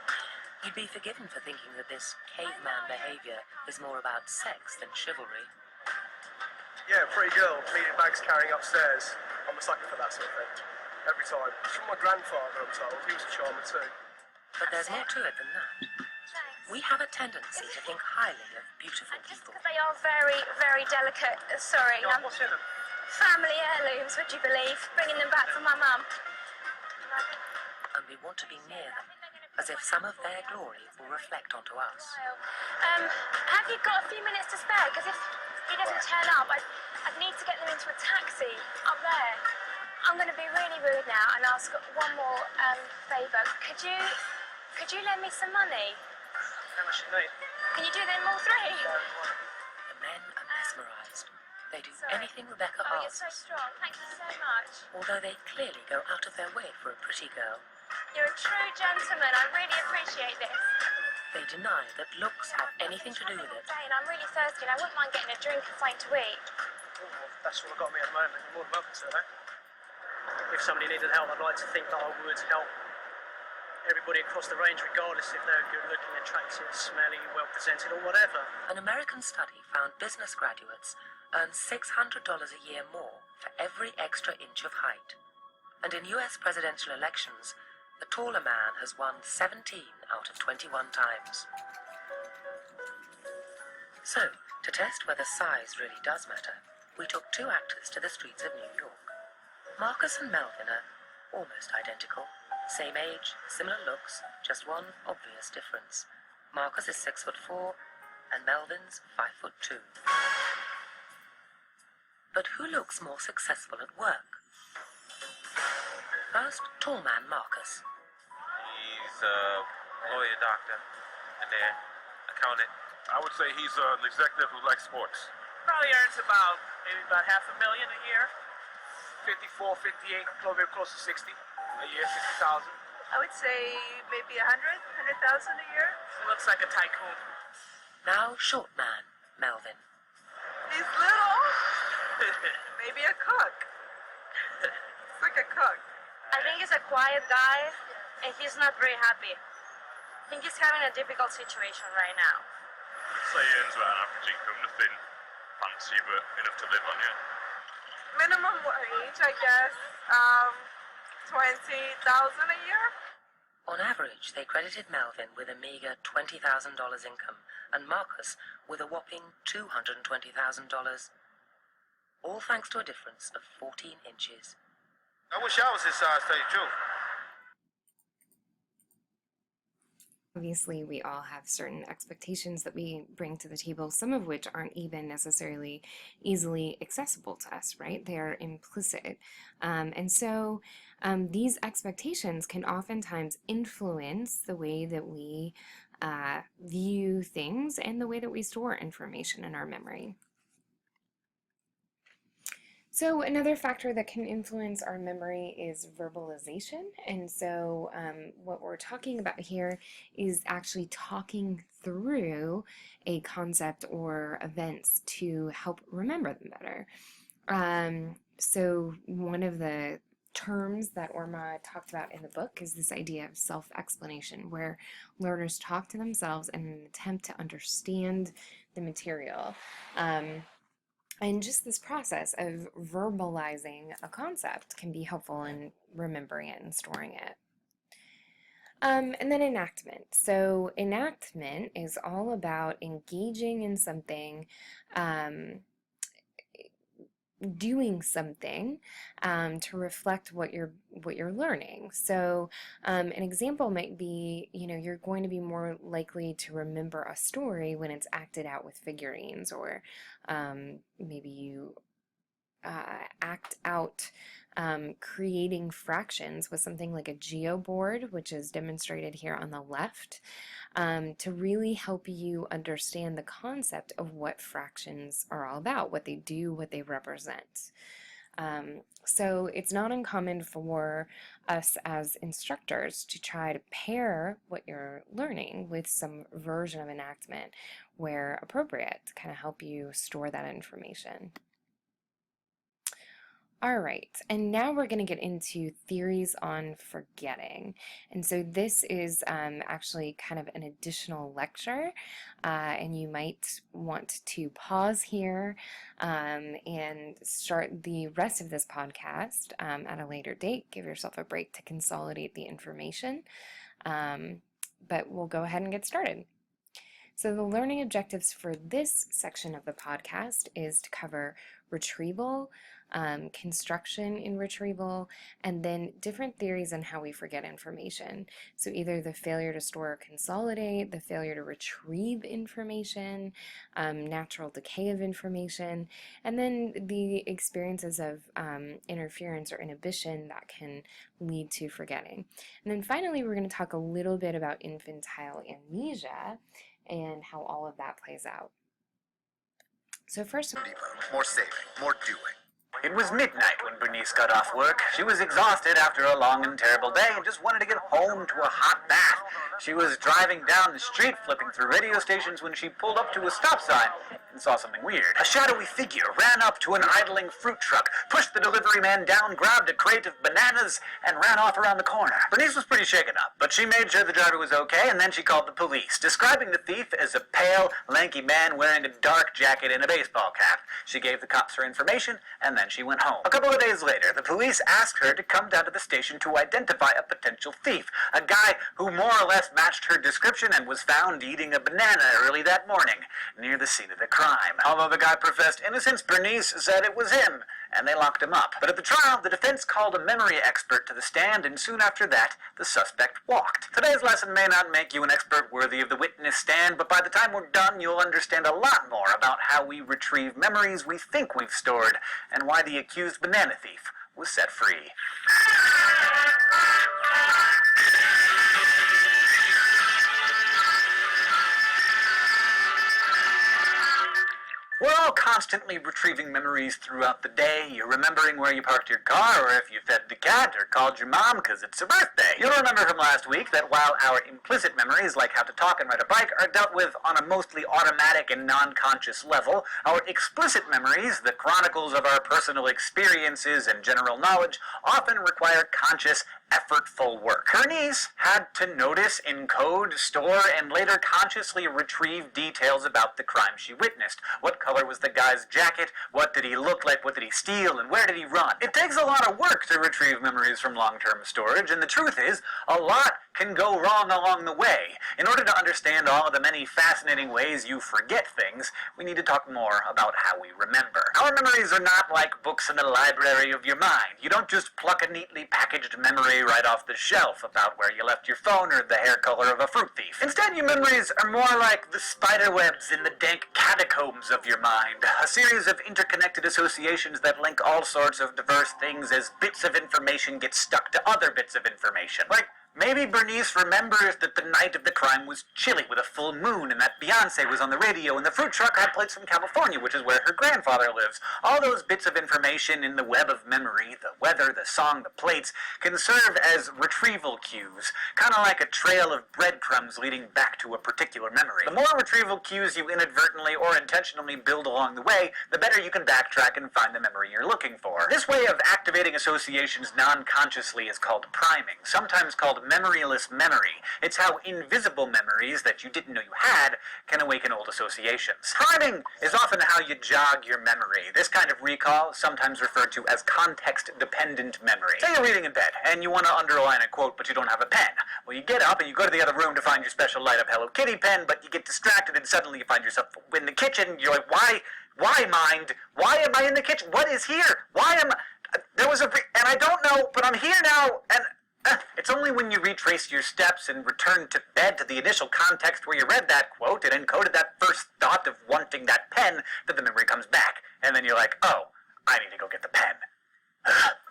You'd be forgiven for thinking that this caveman behaviour is more about sex than chivalry. Yeah, pretty girl, leading bags carrying upstairs. I'm a sucker for that sort of thing. Every time. It's from my grandfather, I'm told. He was a charmer too. But there's more to it than that. We have a tendency to think highly of beautiful Just people. because they are very, very delicate. Sorry. What's in them? Family heirlooms, would you believe? Bringing them back from my mum. And we want to be near them, as if some of their glory will reflect onto us. Have you got a few minutes to spare? Because if he doesn't turn up, I'd need to get them into a taxi up there. I'm going to be really rude now and ask one more favour. Could you lend me some money? How much you need? Can you do them all 3? The men are mesmerised. They do anything Rebecca Oh, you're asks, so strong. Thank you so much. although they clearly go out of their way for a pretty girl. You're a true gentleman. I really appreciate this. They deny that looks have anything to do with it. And I'm really thirsty and I wouldn't mind getting a drink and something to eat. Oh, that's what I've got me at the moment. You're more than welcome to that. If somebody needed help, I'd like to think that I would help everybody across the range, regardless if they're good looking, attractive, smelly, well presented, or whatever. An American study found business graduates earn $600 a year more for every extra inch of height. And in US presidential elections, the taller man has won 17 out of 21 times. So, to test whether size really does matter, we took 2 actors to the streets of New York. Marcus and Melvin are almost identical, Same age, similar looks, just one obvious difference. Marcus is 6'4", and Melvin's 5'2". But who looks more successful at work? First, tall man Marcus. He's a lawyer, doctor, and then accountant. I would say he's an executive who likes sports. Probably earns maybe about $500,000 a year. 54, 58, close to 60 a year, 60,000. I would say maybe 100,000 a year. He looks like a tycoon. Now short man Melvin. He's little. Maybe a cook. It's like a cook. I think he's a quiet guy, and he's not very happy. I think he's having a difficult situation right now. Say he earns about an average income, nothing fancy, but enough to live on, yeah. Minimum wage, I guess, 20,000 a year. On average, they credited Melvin with a meager $20,000 income, and Marcus with a whopping $220,000. All thanks to a difference of 14 inches. I wish I was his size, tell you the truth. Obviously, we all have certain expectations that we bring to the table, some of which aren't even necessarily easily accessible to us, right? They are implicit. And so these expectations can oftentimes influence the way that we view things and the way that we store information in our memory. So another factor that can influence our memory is verbalization. And so what we're talking about here is actually talking through a concept or events to help remember them better. So one of the terms that Orma talked about in the book is this idea of self-explanation, where learners talk to themselves in an attempt to understand the material. And just this process of verbalizing a concept can be helpful in remembering it and storing it. And then enactment. So enactment is all about engaging in something, doing something to reflect what you're learning. So an example might be, you're going to be more likely to remember a story when it's acted out with figurines, or maybe you act out creating fractions with something like a geoboard, which is demonstrated here on the left, to really help you understand the concept of what fractions are all about, what they do, what they represent. So it's not uncommon for us as instructors to try to pair what you're learning with some version of enactment where appropriate, to kind of help you store that information. All right, and now we're going to get into theories on forgetting. And so this is actually kind of an additional lecture, and you might want to pause here and start the rest of this podcast at a later date. Give yourself a break to consolidate the information, but we'll go ahead and get started. So the learning objectives for this section of the podcast is to cover retrieval, construction in retrieval, and then different theories on how we forget information. So either the failure to store or consolidate, the failure to retrieve information, natural decay of information, and then the experiences of interference or inhibition that can lead to forgetting. And then finally, we're going to talk a little bit about infantile amnesia and how all of that plays out. So first, more saving, more doing. It was midnight when Bernice got off work. She was exhausted after a long and terrible day and just wanted to get home to a hot bath. She was driving down the street, flipping through radio stations, when she pulled up to a stop sign and saw something weird. A shadowy figure ran up to an idling fruit truck, pushed the delivery man down, grabbed a crate of bananas, and ran off around the corner. Bernice was pretty shaken up, but she made sure the driver was okay, and then she called the police, describing the thief as a pale, lanky man wearing a dark jacket and a baseball cap. She gave the cops her information, and then she went home. A couple of days later, the police asked her to come down to the station to identify a potential thief, a guy who more or less address matched her description and was found eating a banana early that morning, near the scene of the crime. Although the guy professed innocence, Bernice said it was him, and they locked him up. But at the trial, the defense called a memory expert to the stand, and soon after that, the suspect walked. Today's lesson may not make you an expert worthy of the witness stand, but by the time we're done, you'll understand a lot more about how we retrieve memories we think we've stored, and why the accused banana thief was set free. We're all constantly retrieving memories throughout the day. You're remembering where you parked your car, or if you fed the cat, or called your mom because it's her birthday. You'll remember from last week that while our implicit memories, like how to talk and ride a bike, are dealt with on a mostly automatic and non-conscious level, our explicit memories, the chronicles of our personal experiences and general knowledge, often require conscious, effortful work. Bernice had to notice, encode, store, and later consciously retrieve details about the crime she witnessed. What color was the guy's jacket? What did he look like? What did he steal? And where did he run? It takes a lot of work to retrieve memories from long-term storage, and the truth is, a lot can go wrong along the way. In order to understand all of the many fascinating ways you forget things, we need to talk more about how we remember. Our memories are not like books in the library of your mind. You don't just pluck a neatly packaged memory right off the shelf about where you left your phone or the hair color of a fruit thief. Instead, your memories are more like the spider webs in the dank catacombs of your mind, a series of interconnected associations that link all sorts of diverse things as bits of information get stuck to other bits of information. Like, maybe Bernice remembers that the night of the crime was chilly with a full moon and that Beyonce was on the radio and the fruit truck had plates from California, which is where her grandfather lives. All those bits of information in the web of memory, the weather, the song, the plates, can serve as retrieval cues, kind of like a trail of breadcrumbs leading back to a particular memory. The more retrieval cues you inadvertently or intentionally build along the way, the better you can backtrack and find the memory you're looking for. This way of activating associations non-consciously is called priming, sometimes called memoryless memory. It's how invisible memories that you didn't know you had can awaken old associations. Priming is often how you jog your memory. This kind of recall is sometimes referred to as context-dependent memory. Say you're reading in bed, and you want to underline a quote, but you don't have a pen. Well, you get up and you go to the other room to find your special light-up Hello Kitty pen, but you get distracted and suddenly you find yourself in the kitchen. You're like, why mind? Why am I in the kitchen? What is here? Why am I... and I don't know, but I'm here now, and... It's only when you retrace your steps and return to bed to the initial context where you read that quote and encoded that first thought of wanting that pen that the memory comes back. And then you're like, oh, I need to go get the pen.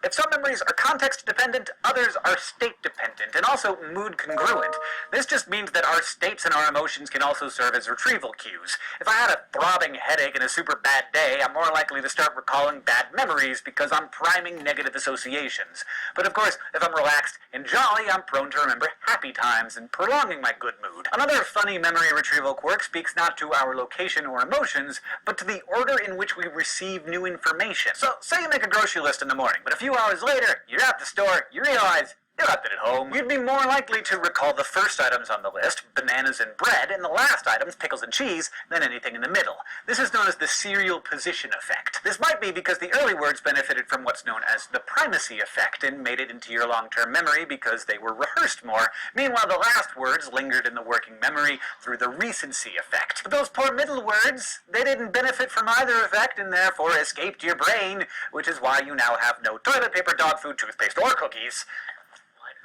If some memories are context-dependent, others are state-dependent, and also mood-congruent. This just means that our states and our emotions can also serve as retrieval cues. If I had a throbbing headache and a super bad day, I'm more likely to start recalling bad memories because I'm priming negative associations. But of course, if I'm relaxed and jolly, I'm prone to remember happy times and prolonging my good mood. Another funny memory retrieval quirk speaks not to our location or emotions, but to the order in which we receive new information. So, say you make a grocery list in the morning, but a few hours later, you're at the store, you realize you left it at home. You'd be more likely to recall the first items on the list, bananas and bread, and the last items, pickles and cheese, than anything in the middle. This is known as the serial position effect. This might be because the early words benefited from what's known as the primacy effect and made it into your long-term memory because they were rehearsed more. Meanwhile, the last words lingered in the working memory through the recency effect. But those poor middle words, they didn't benefit from either effect and therefore escaped your brain, which is why you now have no toilet paper, dog food, toothpaste, or cookies.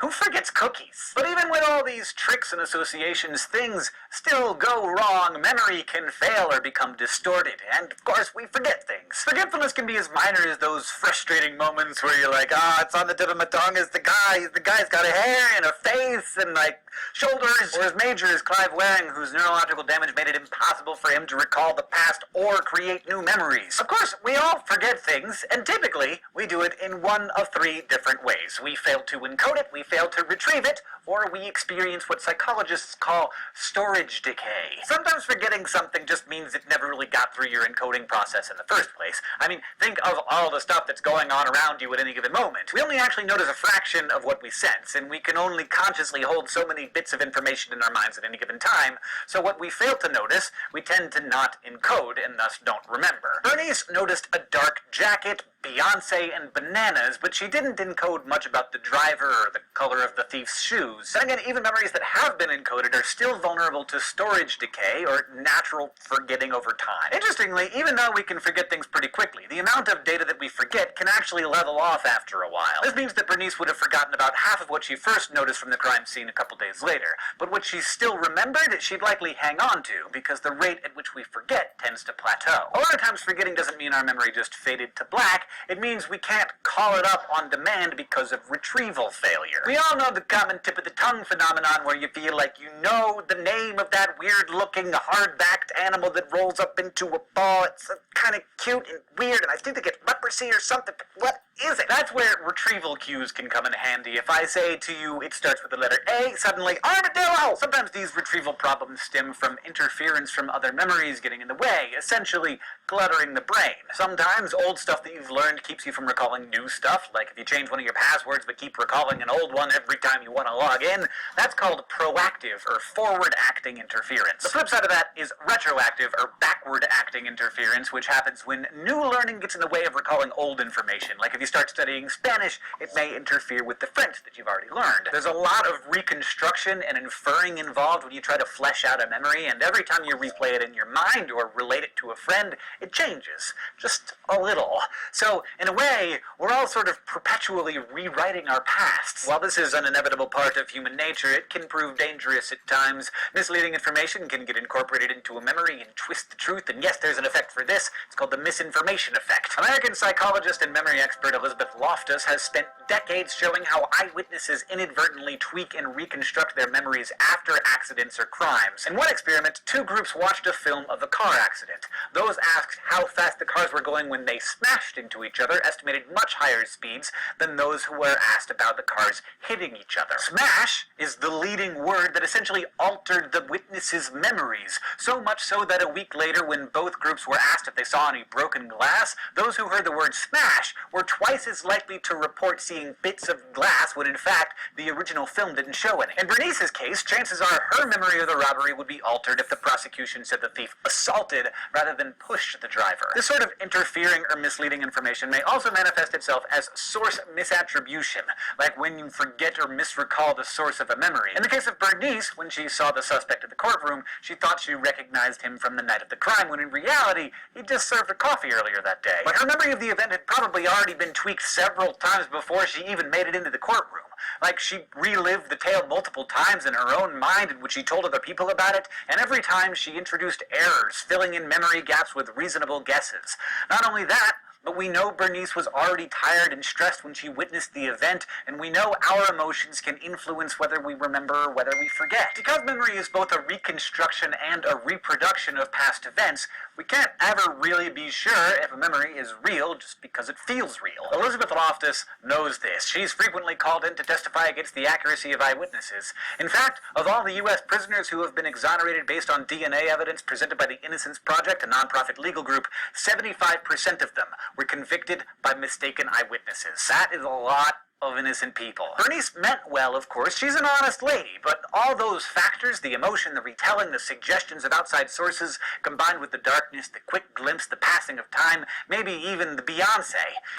Who forgets cookies? But even with all these tricks and associations, things still go wrong. Memory can fail or become distorted, and of course we forget things. Forgetfulness can be as minor as those frustrating moments where you're like, it's on the tip of my tongue is the guy's got a hair and a face and like shoulders, or as major as Clive Waring, whose neurological damage made it impossible for him to recall the past or create new memories. Of course, we all forget things, and typically we do it in one of three different ways. We fail to encode it, we fail to retrieve it, or we experience what psychologists call storage decay. Sometimes forgetting something just means it never really got through your encoding process in the first place. I mean, think of all the stuff that's going on around you at any given moment. We only actually notice a fraction of what we sense, and we can only consciously hold so many bits of information in our minds at any given time, so what we fail to notice, we tend to not encode and thus don't remember. Bernice noticed a dark jacket, Beyonce and bananas, but she didn't encode much about the driver or the color of the thief's shoes. Then again, even memories that have been encoded are still vulnerable to storage decay or natural forgetting over time. Interestingly, even though we can forget things pretty quickly, the amount of data that we forget can actually level off after a while. This means that Bernice would have forgotten about half of what she first noticed from the crime scene a couple days later, but what she still remembered, she'd likely hang on to, because the rate at which we forget tends to plateau. A lot of times forgetting doesn't mean our memory just faded to black, it means we can't call it up on demand because of retrieval failure. We all know the common tip of the tongue phenomenon where you feel like you know the name of that weird-looking, hard-backed animal that rolls up into a ball. It's kind of cute and weird, and I think they get leprosy or something, but what is it? That's where retrieval cues can come in handy. If I say to you, it starts with the letter A, suddenly, armadillo! Sometimes these retrieval problems stem from interference from other memories getting in the way, essentially cluttering the brain. Sometimes old stuff that you've learned keeps you from recalling new stuff, like if you change one of your passwords but keep recalling an old one every time you want to log in. That's called proactive or forward-acting interference. The flip side of that is retroactive or backward-acting interference, which happens when new learning gets in the way of recalling old information. Like if you start studying Spanish, it may interfere with the French that you've already learned. There's a lot of reconstruction and inferring involved when you try to flesh out a memory, and every time you replay it in your mind or relate it to a friend, it changes. Just a little. So, in a way, we're all sort of perpetually rewriting our pasts. While this is an inevitable part of human nature, it can prove dangerous at times. Misleading information can get incorporated into a memory and twist the truth, and yes, there's an effect for this. It's called the misinformation effect. American psychologist and memory expert Elizabeth Loftus has spent decades showing how eyewitnesses inadvertently tweak and reconstruct their memories after accidents or crimes. In one experiment, two groups watched a film of a car accident. Those asked how fast the cars were going when they smashed into each other estimated much higher speeds than those who were asked about the cars hitting each other. Smash is the leading word that essentially altered the witnesses' memories, so much so that a week later, when both groups were asked if they saw any broken glass, those who heard the word smash were twice as likely to report seeing bits of glass when in fact the original film didn't show any. In Bernice's case, chances are her memory of the robbery would be altered if the prosecution said the thief assaulted rather than pushed the driver. This sort of interfering or misleading information may also manifest itself as source misattribution, like when you forget or misrecall the source of a memory. In the case of Bernice, when she saw the suspect in the courtroom, she thought she recognized him from the night of the crime, when in reality, he just served her coffee earlier that day. But her memory of the event had probably already been tweaked several times before she even made it into the courtroom. Like, she relived the tale multiple times in her own mind in which she told other people about it, and every time she introduced errors, filling in memory gaps with reasonable guesses. Not only that, but we know Bernice was already tired and stressed when she witnessed the event, and we know our emotions can influence whether we remember or whether we forget. Because memory is both a reconstruction and a reproduction of past events, we can't ever really be sure if a memory is real just because it feels real. Elizabeth Loftus knows this. She's frequently called in to testify against the accuracy of eyewitnesses. In fact, of all the U.S. prisoners who have been exonerated based on DNA evidence presented by the Innocence Project, a nonprofit legal group, 75% of them were convicted by mistaken eyewitnesses. That is a lot of innocent people. Bernice meant well, of course. She's an honest lady, but all those factors, the emotion, the retelling, the suggestions of outside sources, combined with the darkness, the quick glimpse, the passing of time, maybe even the Beyonce,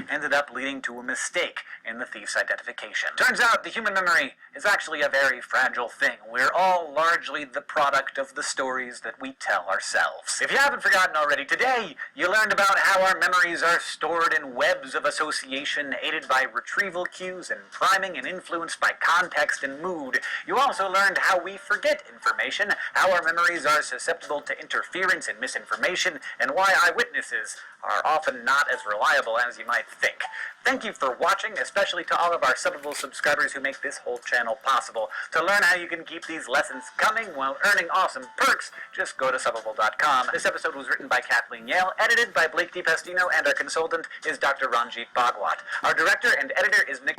ended up leading to a mistake in the thief's identification. Turns out the human memory is actually a very fragile thing. We're all largely the product of the stories that we tell ourselves. If you haven't forgotten already, today you learned about how our memories are stored in webs of association aided by retrieval cues and priming and influenced by context and mood. You also learned how we forget information, how our memories are susceptible to interference and misinformation, and why eyewitnesses are often not as reliable as you might think. Thank you for watching, especially to all of our Subbable subscribers who make this whole channel possible. To learn how you can keep these lessons coming while earning awesome perks, just go to Subbable.com. This episode was written by Kathleen Yale, edited by Blake DiPastino, and our consultant is Dr. Ranjit Bhagwat. Our director and editor is Nick.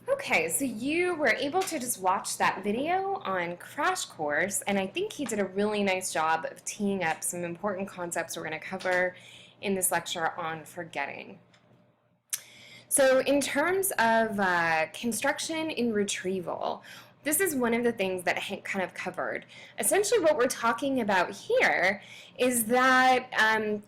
Okay, so you were able to just watch that video on Crash Course, and I think he did a really nice job of teeing up some important concepts we're going to cover in this lecture on forgetting. So in terms of construction and retrieval, this is one of the things that Hank kind of covered. Essentially, what we're talking about here is that,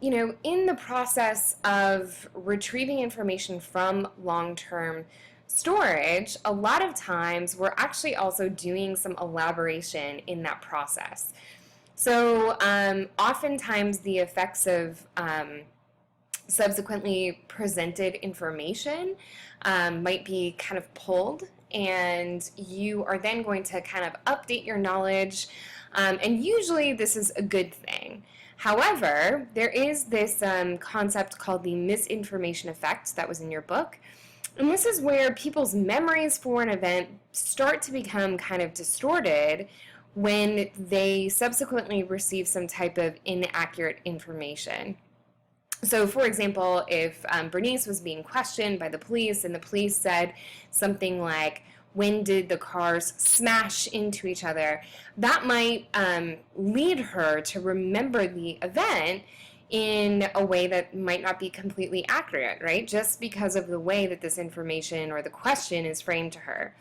in the process of retrieving information from long-term storage, a lot of times we're actually also doing some elaboration in that process. So oftentimes the effects of subsequently presented information might be kind of pulled, and you are then going to kind of update your knowledge, and usually this is a good thing. However, there is this concept called the misinformation effect that was in your book, and this is where people's memories for an event start to become kind of distorted when they subsequently receive some type of inaccurate information. So, for example, if Bernice was being questioned by the police and the police said something like, when did the cars smash into each other, that might lead her to remember the event in a way that might not be completely accurate, right? Just because of the way that this information or the question is framed to her.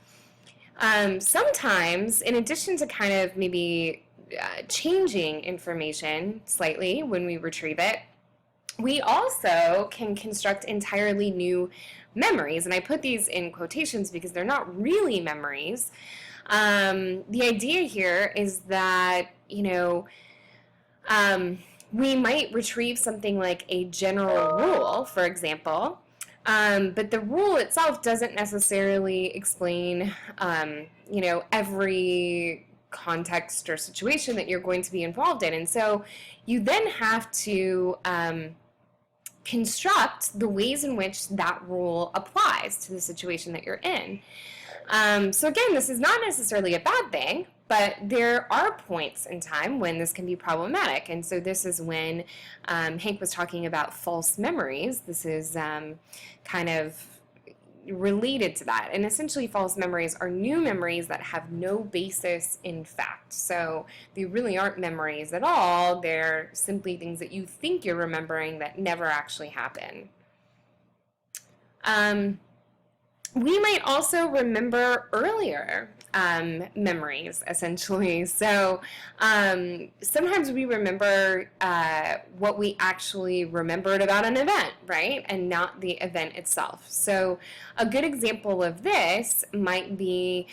Sometimes, in addition to kind of maybe changing information slightly when we retrieve it, we also can construct entirely new memories, and I put these in quotations because they're not really memories. The idea here is that, we might retrieve something like a general rule, for example, but the rule itself doesn't necessarily explain, every context or situation that you're going to be involved in. And so you then have to construct the ways in which that rule applies to the situation that you're in. So again, this is not necessarily a bad thing, but there are points in time when this can be problematic. And so this is when Hank was talking about false memories. This is kind of related to that. And essentially false memories are new memories that have no basis in fact. So they really aren't memories at all. They're simply things that you think you're remembering that never actually happen. We might also remember earlier memories, essentially. So sometimes we remember what we actually remembered about an event, right? And not the event itself. So a good example of this might be,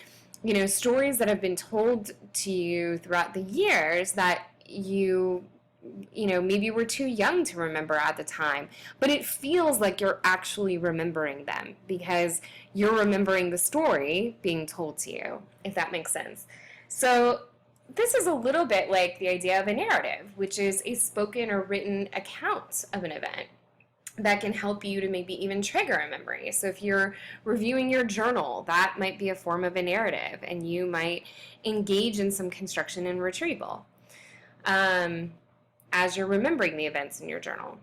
stories that have been told to you throughout the years that maybe we're too young to remember at the time, but it feels like you're actually remembering them because you're remembering the story being told to you, if that makes sense. So this is a little bit like the idea of a narrative, which is a spoken or written account of an event that can help you to maybe even trigger a memory. So if you're reviewing your journal, that might be a form of a narrative, and you might engage in some construction and retrieval as you're remembering the events in your journal.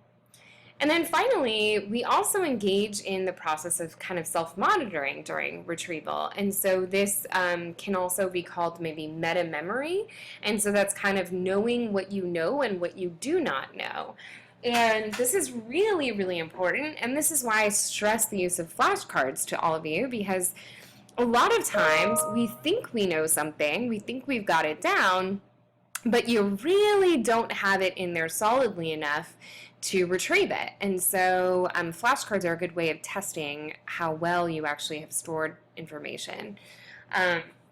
And then finally, we also engage in the process of kind of self-monitoring during retrieval. And so this can also be called maybe meta-memory. And so that's kind of knowing what you know and what you do not know. And this is really, really important. And this is why I stress the use of flashcards to all of you, because a lot of times we think we know something, we think we've got it down, but you really don't have it in there solidly enough to retrieve it. And so flashcards are a good way of testing how well you actually have stored information.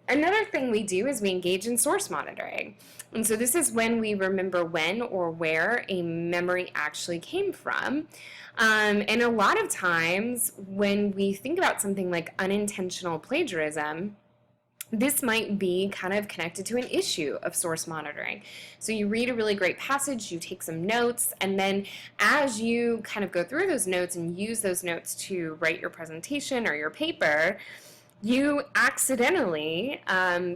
Another thing we do is we engage in source monitoring. And so this is when we remember when or where a memory actually came from. And a lot of times when we think about something like unintentional plagiarism, this might be kind of connected to an issue of source monitoring. So you read a really great passage, you take some notes, and then as you kind of go through those notes and use those notes to write your presentation or your paper, you accidentally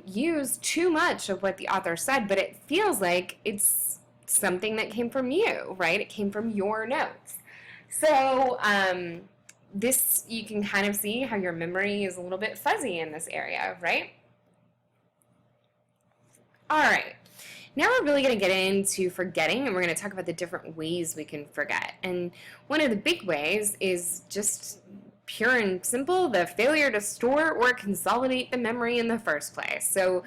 use too much of what the author said, but it feels like it's something that came from you, right? It came from your notes. So this, you can kind of see how your memory is a little bit fuzzy in this area, right? All right, now we're really going to get into forgetting, and we're going to talk about the different ways we can forget. And one of the big ways is just pure and simple the failure to store or consolidate the memory in the first place. So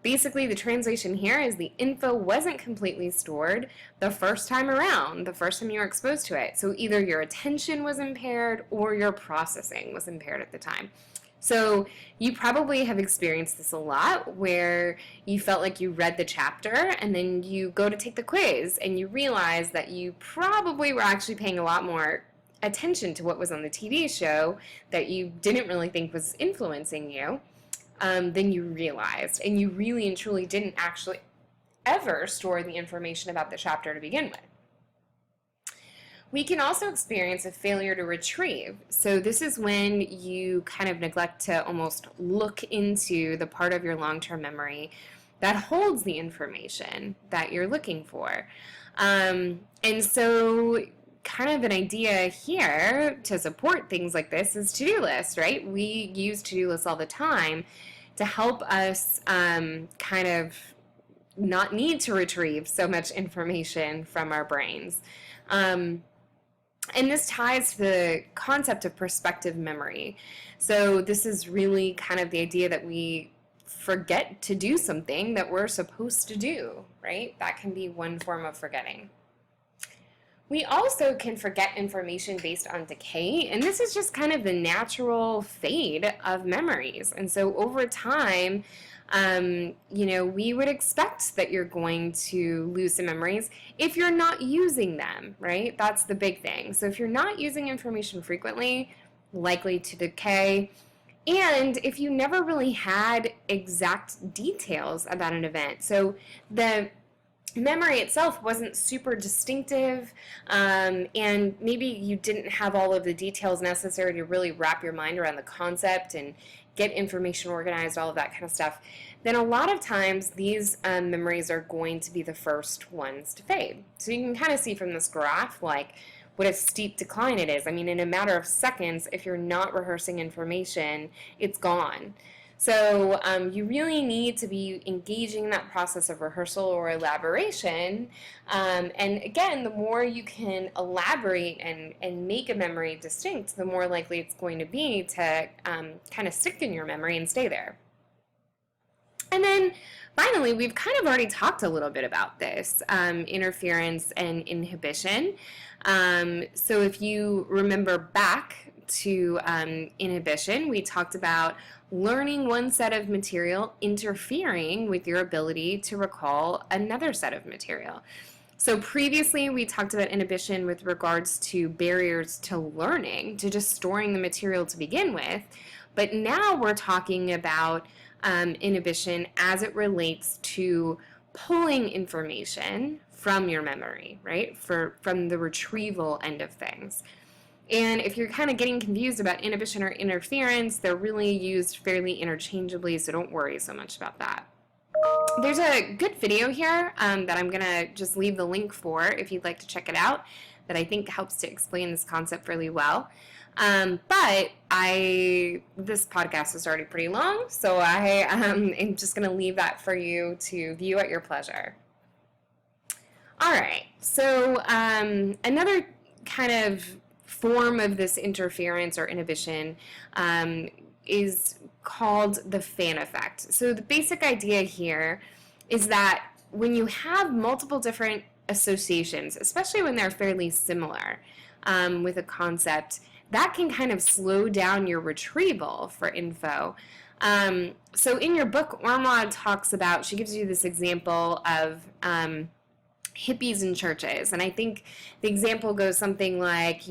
basically, the translation here is the info wasn't completely stored the first time around, the first time you were exposed to it. So either your attention was impaired or your processing was impaired at the time. So you probably have experienced this a lot, where you felt like you read the chapter and then you go to take the quiz and you realize that you probably were actually paying a lot more attention to what was on the TV show that you didn't really think was influencing you than you realized. And you really and truly didn't actually ever store the information about the chapter to begin with. We can also experience a failure to retrieve. So this is when you kind of neglect to almost look into the part of your long-term memory that holds the information that you're looking for. And so kind of an idea here to support things like this is to-do lists, right? We use to-do lists all the time to help us kind of not need to retrieve so much information from our brains. And this ties to the concept of perspective memory. So this is really kind of the idea that we forget to do something that we're supposed to do, right? That can be one form of forgetting. We also can forget information based on decay, and this is just kind of the natural fade of memories. And so over time, we would expect that you're going to lose some memories if you're not using them, right? That's the big thing. So if you're not using information frequently, likely to decay. And if you never really had exact details about an event, so the memory itself wasn't super distinctive, and maybe you didn't have all of the details necessary to really wrap your mind around the concept and get information organized, all of that kind of stuff, then a lot of times these memories are going to be the first ones to fade. So you can kind of see from this graph like what a steep decline it is. I mean, in a matter of seconds, if you're not rehearsing information, it's gone. So you really need to be engaging in that process of rehearsal or elaboration. And again, the more you can elaborate and make a memory distinct, the more likely it's going to be to kind of stick in your memory and stay there. And then finally, we've kind of already talked a little bit about this, interference and inhibition. So if you remember back to inhibition, we talked about learning one set of material interfering with your ability to recall another set of material. So previously we talked about inhibition with regards to barriers to learning, to just storing the material to begin with, but now we're talking about inhibition as it relates to pulling information from your memory, right, from the retrieval end of things. And if you're kind of getting confused about inhibition or interference, they're really used fairly interchangeably, so don't worry so much about that. There's a good video here that I'm going to just leave the link for if you'd like to check it out, that I think helps to explain this concept really well. But this podcast is already pretty long, so I am just going to leave that for you to view at your pleasure. All right, so another kind of form of this interference or inhibition is called the fan effect. So the basic idea here is that when you have multiple different associations, especially when they're fairly similar with a concept, that can kind of slow down your retrieval for info. So in your book, Ormond talks about, she gives you this example of hippies in churches, and I think the example goes something like,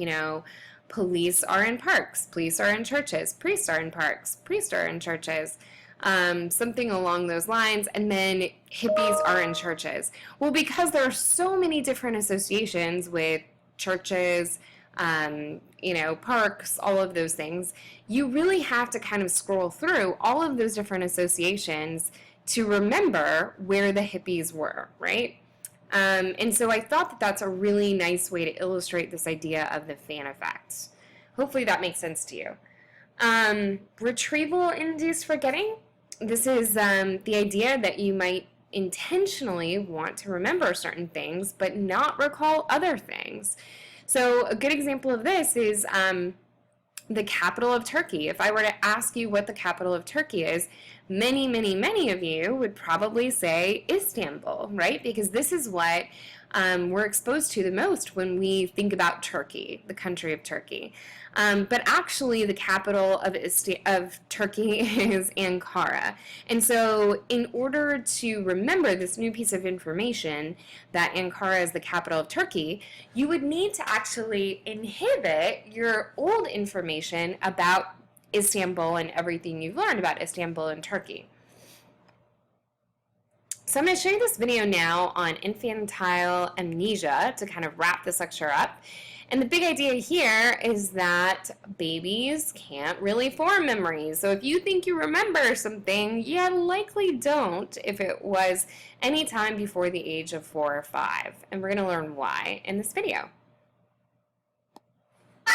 police are in parks, police are in churches, priests are in parks, priests are in churches, something along those lines, and then hippies are in churches. Well, because there are so many different associations with churches, parks, all of those things, you really have to kind of scroll through all of those different associations to remember where the hippies were, right? And so I thought that that's a really nice way to illustrate this idea of the fan effect. Hopefully that makes sense to you. Retrieval-induced forgetting. This is the idea that you might intentionally want to remember certain things but not recall other things. So a good example of this is the capital of Turkey. If I were to ask you what the capital of Turkey is, many, many, many of you would probably say Istanbul, right? Because this is what we're exposed to the most when we think about Turkey, the country of Turkey. But actually, the capital of Turkey is Ankara. And so, in order to remember this new piece of information, that Ankara is the capital of Turkey, you would need to actually inhibit your old information about Istanbul and everything you've learned about Istanbul and Turkey. So I'm going to show you this video now on infantile amnesia to kind of wrap this lecture up. And the big idea here is that babies can't really form memories. So if you think you remember something, you likely don't if it was any time before the age of 4 or 5. And we're going to learn why in this video. The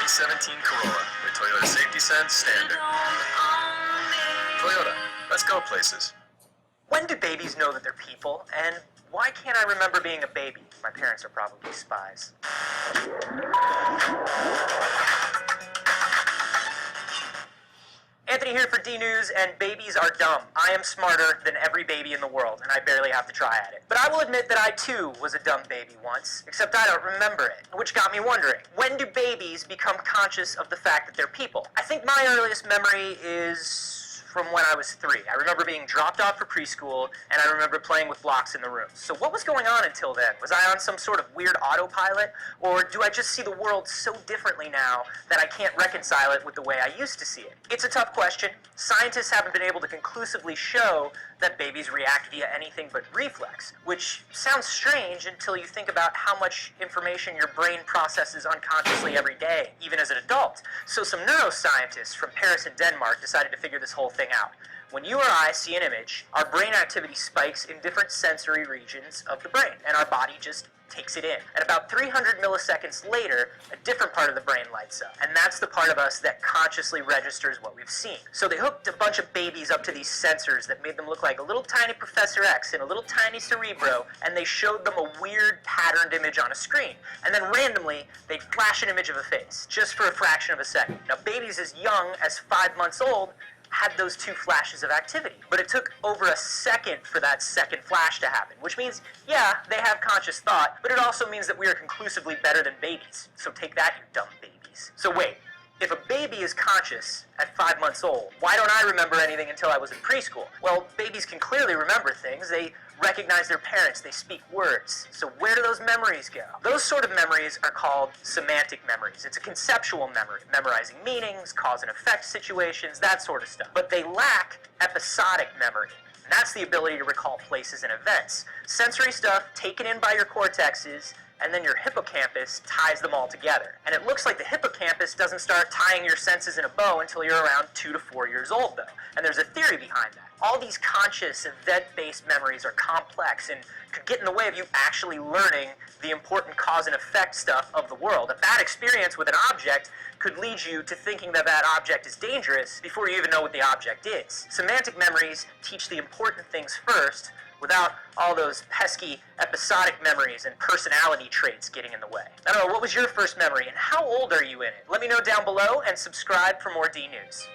2017 Corolla with Toyota Safety Sense Standard. Toyota, let's go places. When do babies know that they're people, and why can't I remember being a baby? My parents are probably spies. Anthony here for D News, and babies are dumb. I am smarter than every baby in the world, and I barely have to try at it. But I will admit that I too was a dumb baby once, except I don't remember it, which got me wondering, when do babies become conscious of the fact that they're people? I think my earliest memory is from when I was 3. I remember being dropped off for preschool, and I remember playing with blocks in the room. So what was going on until then? Was I on some sort of weird autopilot, or do I just see the world so differently now that I can't reconcile it with the way I used to see it? It's a tough question. Scientists haven't been able to conclusively show that babies react via anything but reflex, which sounds strange until you think about how much information your brain processes unconsciously every day, even as an adult. So some neuroscientists from Paris and Denmark decided to figure this whole thing out. When you or I see an image, our brain activity spikes in different sensory regions of the brain, and our body just takes it in. And about 300 milliseconds later, a different part of the brain lights up. And that's the part of us that consciously registers what we've seen. So they hooked a bunch of babies up to these sensors that made them look like a little tiny Professor X and a little tiny Cerebro, and they showed them a weird patterned image on a screen. And then randomly, they'd flash an image of a face, just for a fraction of a second. Now, babies as young as 5 months old had those 2 flashes of activity. But it took over a second for that second flash to happen, which means, yeah, they have conscious thought, but it also means that we are conclusively better than babies. So take that, you dumb babies. So wait, if a baby is conscious at 5 months old, why don't I remember anything until I was in preschool? Well, babies can clearly remember things. They recognize their parents, they speak words. So where do those memories go? Those sort of memories are called semantic memories. It's a conceptual memory, memorizing meanings, cause and effect situations, that sort of stuff. But they lack episodic memory. And that's the ability to recall places and events. Sensory stuff taken in by your cortexes, and then your hippocampus ties them all together. And it looks like the hippocampus doesn't start tying your senses in a bow until you're around 2 to 4 years old, though. And there's a theory behind that. All these conscious, event-based memories are complex and could get in the way of you actually learning the important cause and effect stuff of the world. A bad experience with an object could lead you to thinking that that object is dangerous before you even know what the object is. Semantic memories teach the important things first, without all those pesky episodic memories and personality traits getting in the way. I don't know, what was your first memory and how old are you in it? Let me know down below and subscribe for more D News.